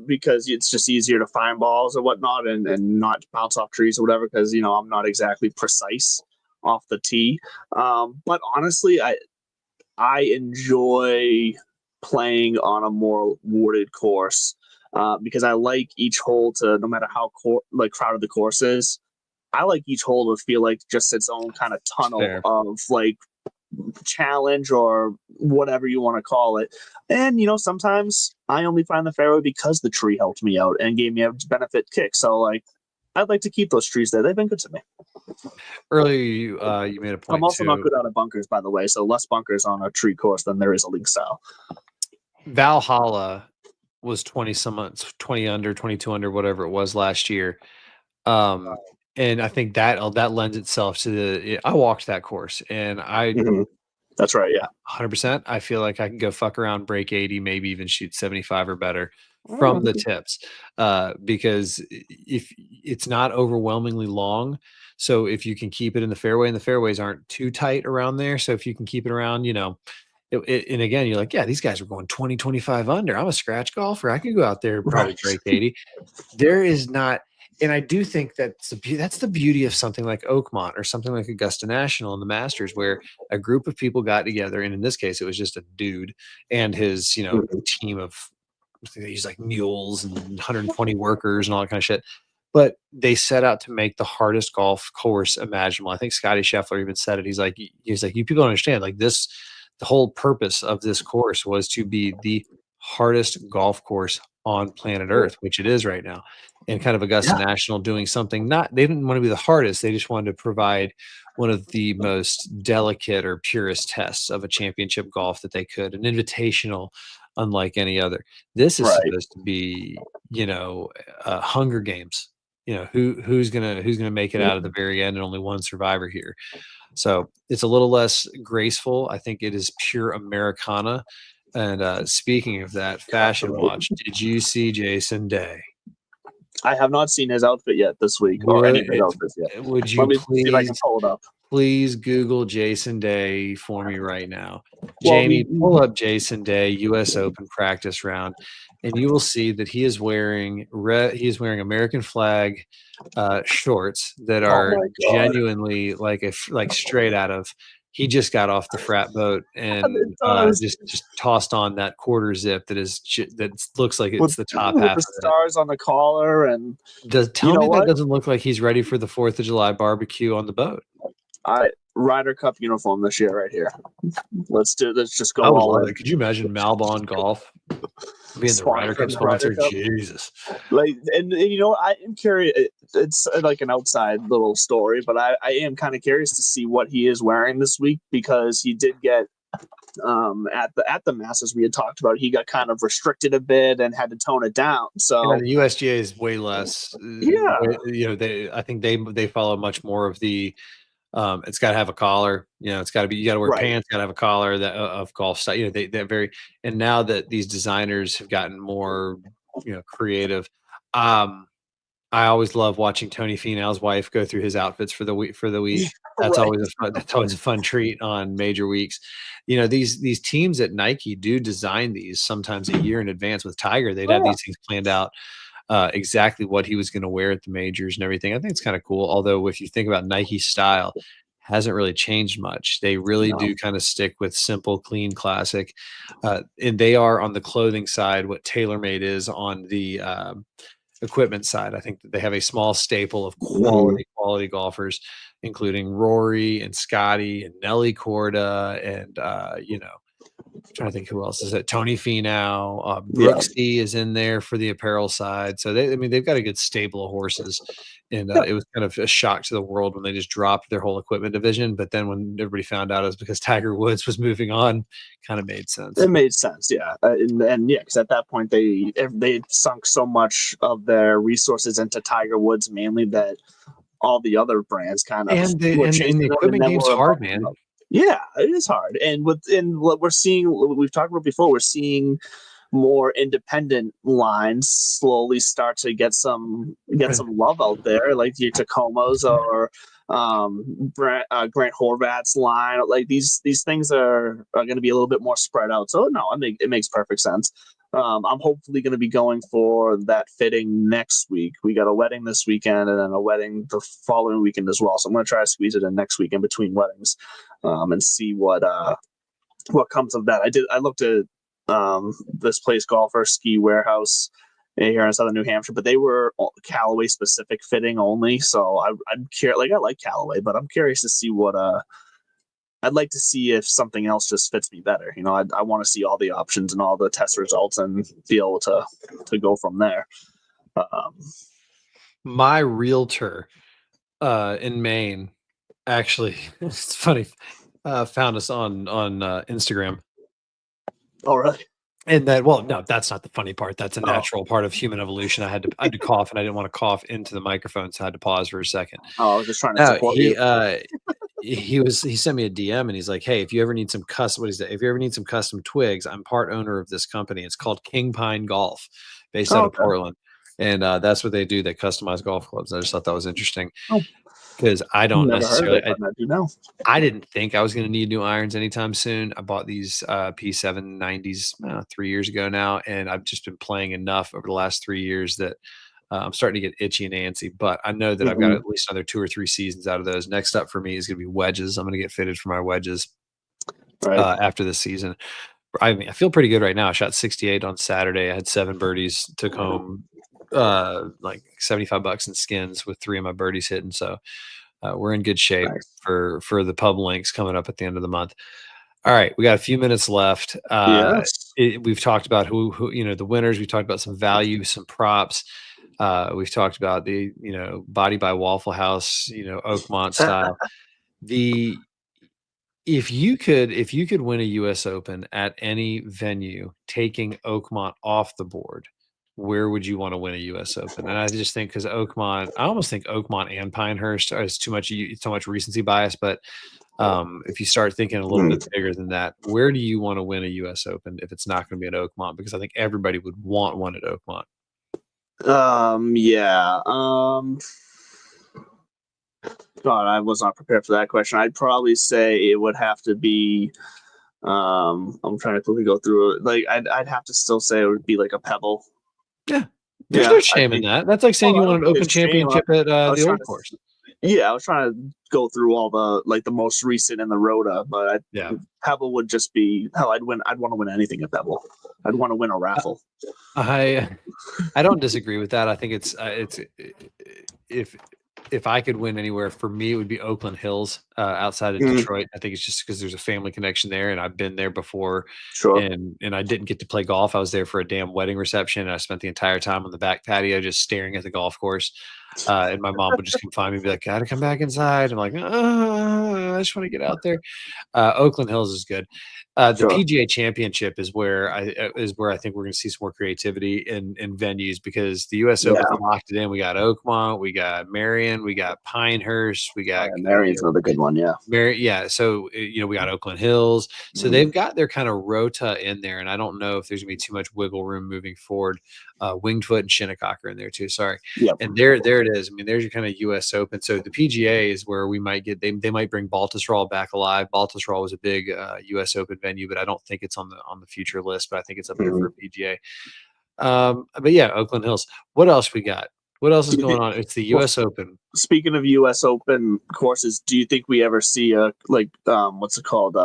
because it's just easier to find balls or whatnot and not bounce off trees or whatever, because I'm not exactly precise off the tee. But honestly, I enjoy playing on a more wooded course, because I like each hole to, no matter how crowded the course is, I like each hole to feel like just its own kind of tunnel of like challenge or whatever you want to call it. And sometimes I only find the fairway because the tree helped me out and gave me a benefit kick. So like, I'd like to keep those trees there. They've been good to me. Earlier, you made a point. I'm also not good out of bunkers, by the way. So less bunkers on a tree course than there is a link style. Valhalla was 20 under, 22 under, whatever it was last year. And I think that lends itself to I walked that course, and I That's right. Yeah. 100%. I feel like I can go fuck around, break 80, maybe even shoot 75 or better from Oh, the tips, because if it's not overwhelmingly long, so if you can keep it in the fairway, and the fairways aren't too tight around there, so if you can keep it around, and again, you're like, yeah, these guys are going 20, 25 under. I'm a scratch golfer. I can go out there and probably right. break 80. There is not, and I do think that's the beauty of something like Oakmont or something like Augusta National and the Masters, where a group of people got together, and in this case, it was just a dude and his, Mhm. team of, they use like mules and 120 workers and all that kind of shit. But they set out to make the hardest golf course imaginable. I think Scotty Scheffler even said it. He's like, you people don't understand. Like this, the whole purpose of this course was to be the hardest golf course on planet Earth, which it is right now. And kind of Augusta Yeah. National doing something, not, they didn't want to be the hardest. They just wanted to provide one of the most delicate or purest tests of a championship golf that they could, an invitational unlike any other. This is Right. supposed to be, Hunger Games. Who's gonna make it out of the very end, and only one survivor here. So it's a little less graceful. I think it is pure Americana. And speaking of that, fashion watch. Did you see Jason Day? I have not seen his outfit yet this week, or any of his outfits yet. Would Let you me see if I can pull it up. please Google Jason Day for me right now? Well, Jamie, pull up Jason Day U.S. Open practice round, and you will see that he is wearing American flag shorts that are my God. genuinely like straight out of. He just got off the frat boat and It does. just tossed on that quarter zip that looks like it's with, the top with half the of it. stars on the collar, and Tell know me that what? doesn't look like he's ready for the 4th of July barbecue on the boat. Ryder Cup uniform this year right here. Let's just go I would all love in. it. Could you imagine Malbon Golf being the Ryder Cup sponsor? Ryder Cup. Jesus. Like, and I am curious. It's like an outside little story, but I am kind of curious to see what he is wearing this week, because he did get at the Masters we had talked about, he got kind of restricted a bit and had to tone it down. So Yeah, the USGA is way less. I think they follow much more of the. It's got to have a collar. It's got to be. You got to wear right. pants. Got to have a collar that of golf style. They're very. And now that these designers have gotten more, creative. I always love watching Tony Finau's wife go through his outfits for the week. That's Right. always a fun treat on major weeks. These teams at Nike do design these sometimes a year in advance. With Tiger, they'd have these things planned out, exactly what he was going to wear at the majors and everything. I think it's kind of cool. Although if you think about Nike style, hasn't really changed much. They really No. do kind of stick with simple, clean, classic. And they are on the clothing side what TaylorMade is on the equipment side. I think that they have a small staple of quality golfers, including Rory and Scotty and Nelly Korda and trying to think who else is it. Tony Finau, Brooksy is in there for the apparel side. So they've got a good stable of horses, and it was kind of a shock to the world when they just dropped their whole equipment division. But then when everybody found out it was because Tiger Woods was moving on, kind of made sense. It made sense, yeah, and yeah, because at that point they sunk so much of their resources into Tiger Woods mainly, that all the other brands kind of And the equipment game's hard, man. Yeah, it is hard. And what we're seeing, we've talked about before, we're seeing more independent lines slowly start to get some love out there, like your Tacomas or Grant Horvat's line. Like these things are going to be a little bit more spread out. So no, it makes perfect sense. I'm hopefully going to be going for that fitting next week. We got a wedding this weekend and then a wedding the following weekend as well. So I'm going to try to squeeze it in next week in between weddings, and see what comes of that. I looked at this place, Golfer Ski Warehouse, here in southern New Hampshire, but they were Callaway specific fitting only. So I'm curious. Like, I like Callaway, but I'm curious to see what I'd like to see if something else just fits me better. I want to see all the options and all the test results and be able to go from there. My realtor in Maine, actually, it's funny, found us on Instagram. Oh, really? And then, well, no, that's not the funny part. That's a natural part of human evolution. I had to cough, and I didn't want to cough into the microphone, so I had to pause for a second. Oh, I was just trying to No, support you. he sent me a DM, and he's like, "Hey, if you ever need some if you ever need some custom twigs, I'm part owner of this company. It's called King Pine Golf, based out of Portland, and that's what they do. They customize golf clubs. I just thought that was interesting Oh, because I don't never heard of necessarily. it, but I do know. I didn't think I was going to need new irons anytime soon. I bought these P790s 3 years ago now, and I've just been playing enough over the last 3 years that I'm starting to get itchy and antsy. But I know that I've got at least another 2 or 3 seasons out of those. Next up for me is going to be wedges. I'm going to get fitted for my wedges after this season. I mean, I feel pretty good right now. I shot 68 on Saturday. I had 7 birdies, took home like $75 in skins with 3 of my birdies hitting. So we're in good shape for the pub links coming up at the end of the month. All right, we got a few minutes left. We've talked about who the winners. We talked about some value, some props. We've talked about the body by Waffle House, Oakmont style. If you could win a U.S. Open at any venue, taking Oakmont off the board, where would you want to win a U.S. Open? And I just think because Oakmont, I almost think Oakmont and Pinehurst is too much recency bias. But if you start thinking a little bit bigger than that, where do you want to win a U.S. Open if it's not going to be at Oakmont? Because I think everybody would want one at Oakmont. God, I was not prepared for that question. I'd probably say it would have to be. I'm trying to quickly go through it. Like, I'd have to still say it would be like a Pebble. Yeah, there's no shame in that. That's like saying you want an Open championship at the old course. Yeah, I was trying to go through all the most recent in the Rota, but Pebble would just be hell. I'd want to win anything at Pebble. I'd want to win a raffle. I don't disagree with that. I think it's if I could win anywhere, for me, it would be Oakland Hills outside of Detroit. I think it's just because there's a family connection there, and I've been there before. Sure. And I didn't get to play golf. I was there for a damn wedding reception, and I spent the entire time on the back patio just staring at the golf course. And my mom would just come find me and be like, "Gotta come back inside." I'm like, I just want to get out there. Oakland Hills is good. The PGA Championship is where I think we're going to see some more creativity in venues, because the U.S. Open locked it in. We got Oakmont, we got Marion, we got Pinehurst, we got Marion's another good one. Yeah. So we got Oakland Hills. So they've got their kind of rota in there, and I don't know if there's going to be too much wiggle room moving forward. Winged Foot and Shinnecock are in there too. Sorry. Yep. And there it is. I mean, there's your kind of U.S. Open. So the PGA is where we might get. They might bring Baltusrol back alive. Baltusrol was a big U.S. Open venue, but I don't think it's on the future list. But I think it's up there for PGA. But yeah, Oakland Hills. What else we got? What else is going on? It's the U.S. Open. Speaking of U.S. Open courses, do you think we ever see what's it called?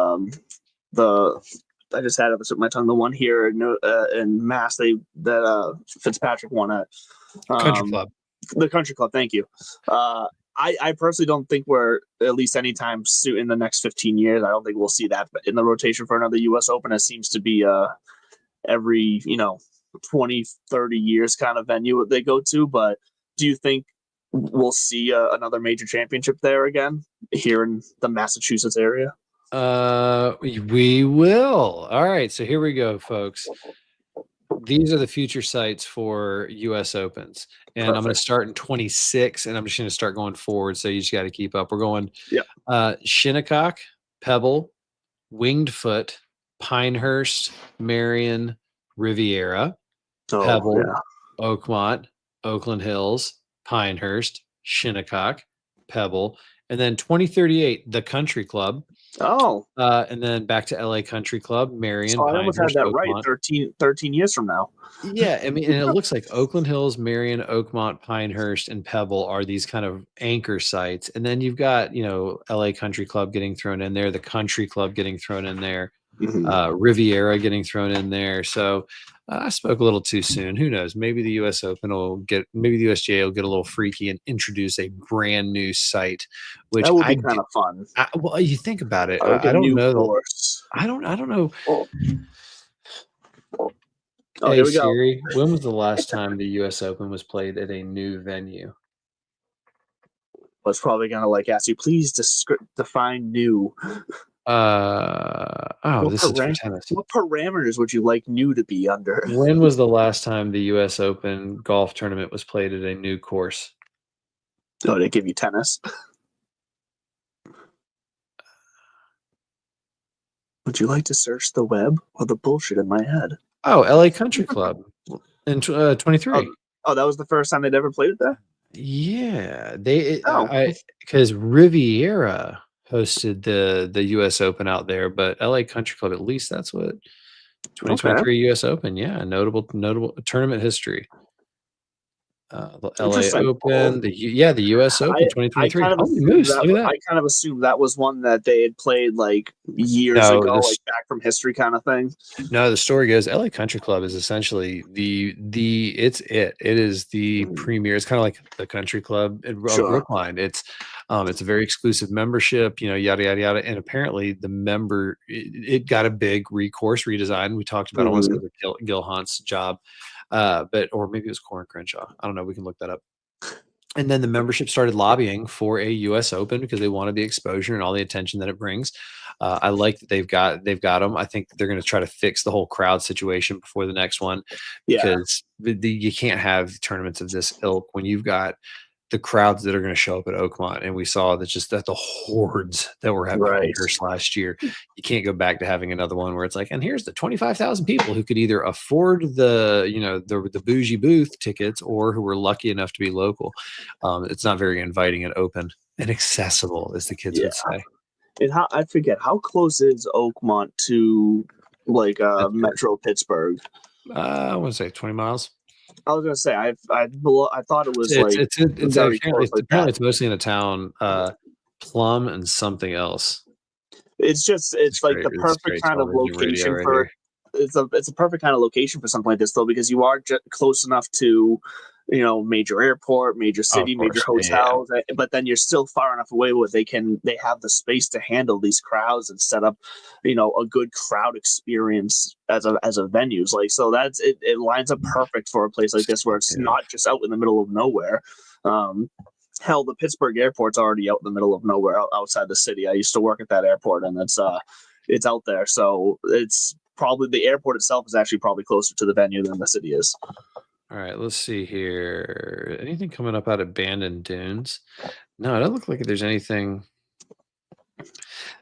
I just had it on my tongue. The one here in Mass that Fitzpatrick won at Country Club. The Country Club. Thank you. I personally don't think we're, at least anytime soon in the next 15 years, I don't think we'll see that in the rotation for another U.S. Open. It seems to be every 20, 30 years kind of venue they go to. But do you think we'll see another major championship there again here in the Massachusetts area? We will. All right. So here we go, folks. These are the future sites for U.S. Opens. And I'm going to start in 26, and I'm just going to start going forward. So you just got to keep up. We're going Shinnecock, Pebble, Winged Foot, Pinehurst, Marion, Riviera, Pebble, Oakmont, Oakland Hills, Pinehurst, Shinnecock, Pebble, and then 2038, the Country Club. And then back to LA Country Club, Marion. So I almost had that Oakmont. Right 13 years from now. Yeah, I mean, and it looks like Oakland Hills, Marion, Oakmont, Pinehurst, and Pebble are these kind of anchor sites. And then you've got, LA Country Club getting thrown in there, the Country Club getting thrown in there, Riviera getting thrown in there. So I spoke a little too soon. Who knows? Maybe the U.S. Open maybe the USGA will get a little freaky and introduce a brand new site, which that would be kind of fun. Well, you think about it. Like I don't know. Course. I don't know. Hey, here we Siri, go. When was the last time the U.S. Open was played at a new venue? I was probably gonna ask you, please define new. Oh, this is for tennis. What parameters would you like new to be under? When was the last time the U.S. Open golf tournament was played at a new course? Oh, they give you tennis. Would you like to search the web or the bullshit in my head? Oh, LA Country Club in 23. Oh, that was the first time they'd ever played it there? Yeah, Oh. because Riviera hosted the U.S. Open out there, but LA Country Club, at least that's what 2023 U.S. Open. Yeah, notable tournament history. The LA Open, the U.S. Open 2023. Holy moose, look at that. I kind of assumed that was one that they had played like years ago, like back from history kind of thing. No, the story goes LA Country Club is essentially it is the premier. It's kind of like the country club in Brookline. It's a very exclusive membership, yada yada yada. And apparently the it got a big course redesign. We talked about almost Gil Hunt's job. Or maybe it was Corin Crenshaw. I don't know. We can look that up. And then the membership started lobbying for a U.S. Open because they wanted the exposure and all the attention that it brings. I like that they've got them. I think they're going to try to fix the whole crowd situation before the next one, because you can't have tournaments of this ilk when you've got the crowds that are going to show up at Oakmont. And we saw that the hordes that were at Pinehurst last year. You can't go back to having another one where it's like, and here's the 25,000 people who could either afford the bougie booth tickets or who were lucky enough to be local. It's not very inviting and open and accessible, as the kids would say. And I forget, how close is Oakmont to like Metro Pittsburgh? I want to say 20 miles. I was gonna say I thought it was apparently it's mostly in a town, Plum and something else. It's like the perfect kind of location for it's a perfect kind of location for something like this, though, because you are close enough to major airport, major city, major hotels, but then you're still far enough away where they have the space to handle these crowds and set up a good crowd experience as a venue. So that's it lines up perfect for a place like this where it's not just out in the middle of nowhere. Hell, the Pittsburgh airport's already out in the middle of nowhere, outside the city. I used to work at that airport, and it's out there, so it's probably the airport itself is actually probably closer to the venue than the city is. All right, let's see here. Anything coming up out of Bandon Dunes? No, it doesn't look like there's anything.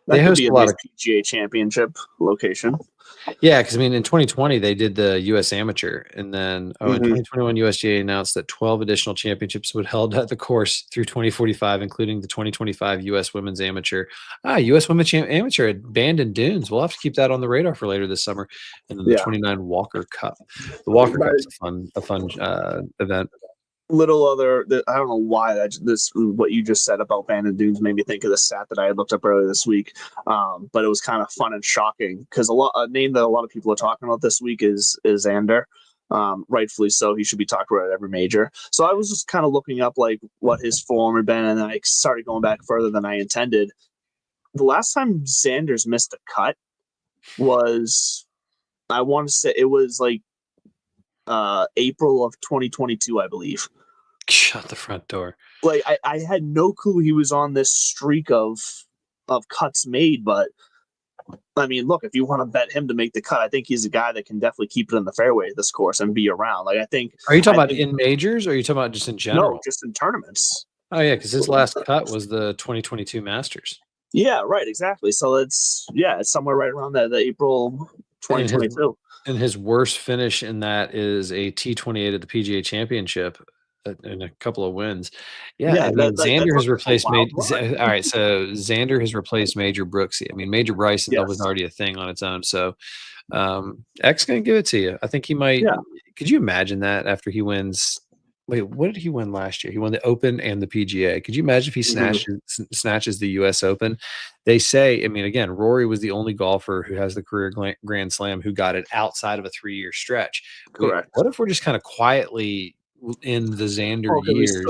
They host a lot of PGA Championship location. Yeah, because in 2020 they did the U.S. Amateur, and then in 2021 USGA announced that 12 additional championships would be held at the course through 2045, including the 2025 U.S. Women's Amateur. U.S. Women's Amateur at Bandon Dunes. We'll have to keep that on the radar for later this summer. And then the 29 Walker Cup. The Walker Cup is a fun event. I don't know why what you just said about Bandon Dunes made me think of the stat that I had looked up earlier this week. But it was kind of fun and shocking because a name that a lot of people are talking about this week is Xander. Rightfully so. He should be talked about at every major. So I was just kind of looking up like what his form had been, and I started going back further than I intended. The last time Xander's missed a cut was, I want to say it was like April of 2022, I believe. Shut the front door. Like I had no clue he was on this streak of cuts made, but I mean, look, if you want to bet him to make the cut, I think he's a guy that can definitely keep it in the fairway of this course and be around. Like I think. Are you talking about in majors, or are you talking about just in general? No, just in tournaments. Oh yeah, because his last cut was the 2022 Masters. Yeah, right, exactly. So it's somewhere right around the April 2022. And his worst finish in that is a T28 at the PGA Championship and a couple of wins. Xander has replaced all right, so Xander has replaced Major Brooksy. I mean, Major Bryson was already a thing on its own. So X going to give it to you. I think he might. Yeah. Could you imagine that after he wins? Wait, what did he win last year? He won the Open and the PGA. Could you imagine if he snatches the U.S. Open? They say, I mean, again, Rory was the only golfer who has the career Grand Slam who got it outside of a 3-year stretch. Correct. What if we're just kind of quietly in the Xander years?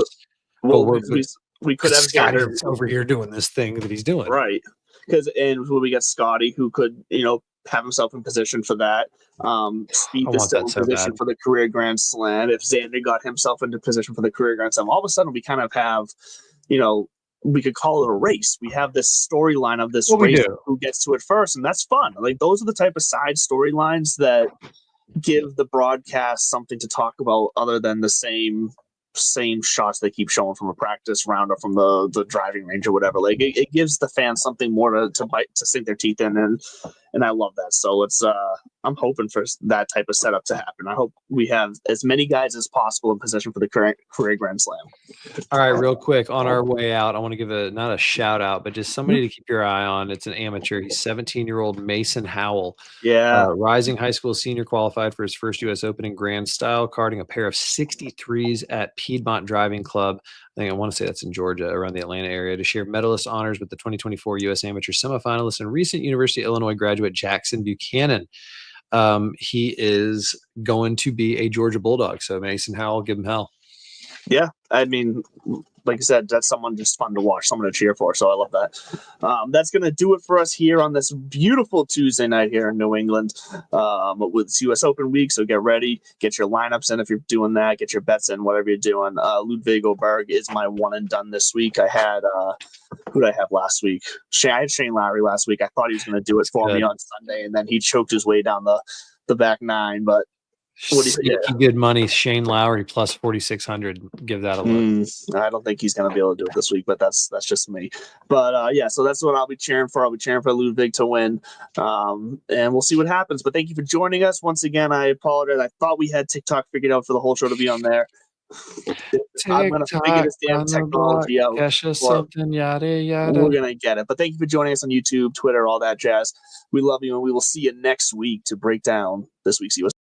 We could have Scotty over here doing this thing that he's doing. Right. And we got Scotty who could, have himself in position for that. Speed is still in position for the career Grand Slam. If Xander got himself into position for the career Grand Slam, all of a sudden we kind of have, we could call it a race. We have this storyline of this Well, we race, do. who gets to it first, and that's fun. Like, those are the type of side storylines that give the broadcast something to talk about other than the same shots they keep showing from a practice round or from the driving range or whatever. Like, it gives the fans something more to bite, to sink their teeth in, and I love that. So it's I'm hoping for that type of setup to happen. I hope we have as many guys as possible in position for the career Grand Slam. All right, real quick on our way out, I want to give not a shout out, but just somebody to keep your eye on. It's an amateur. He's 17-year-old Mason Howell. Yeah. Rising high school senior, qualified for his first U.S. Open in Grand Style, carding a pair of 63s at Piedmont Driving Club. I want to say that's in Georgia, around the Atlanta area, to share medalist honors with the 2024 U.S. Amateur semifinalist and recent University of Illinois graduate Jackson Buchanan. He is going to be a Georgia Bulldog. So Mason Howell, give him hell. Yeah, I mean, like I said, that's someone just fun to watch, someone to cheer for. So I love that. That's going to do it for us here on this beautiful Tuesday night here in New England with US Open week. So get ready, get your lineups in if you're doing that, get your bets in, whatever you're doing. Ludwig Oberg is my one and done this week. I had who did I have last week? I had Shane Lowry last week. I thought he was going to do it for me on Sunday, and then he choked his way down the back nine. But good money. Shane Lowry plus 4,600. Give that a look. I don't think he's going to be able to do it this week, but that's just me. But yeah, so that's what I'll be cheering for. I'll be cheering for Ludwig to win, and we'll see what happens. But thank you for joining us once again. I apologize. I thought we had TikTok figured out for the whole show to be on there. I'm going to figure this damn technology out. Something, yada, yada. We're going to get it. But thank you for joining us on YouTube, Twitter, all that jazz. We love you, and we will see you next week to break down this week's US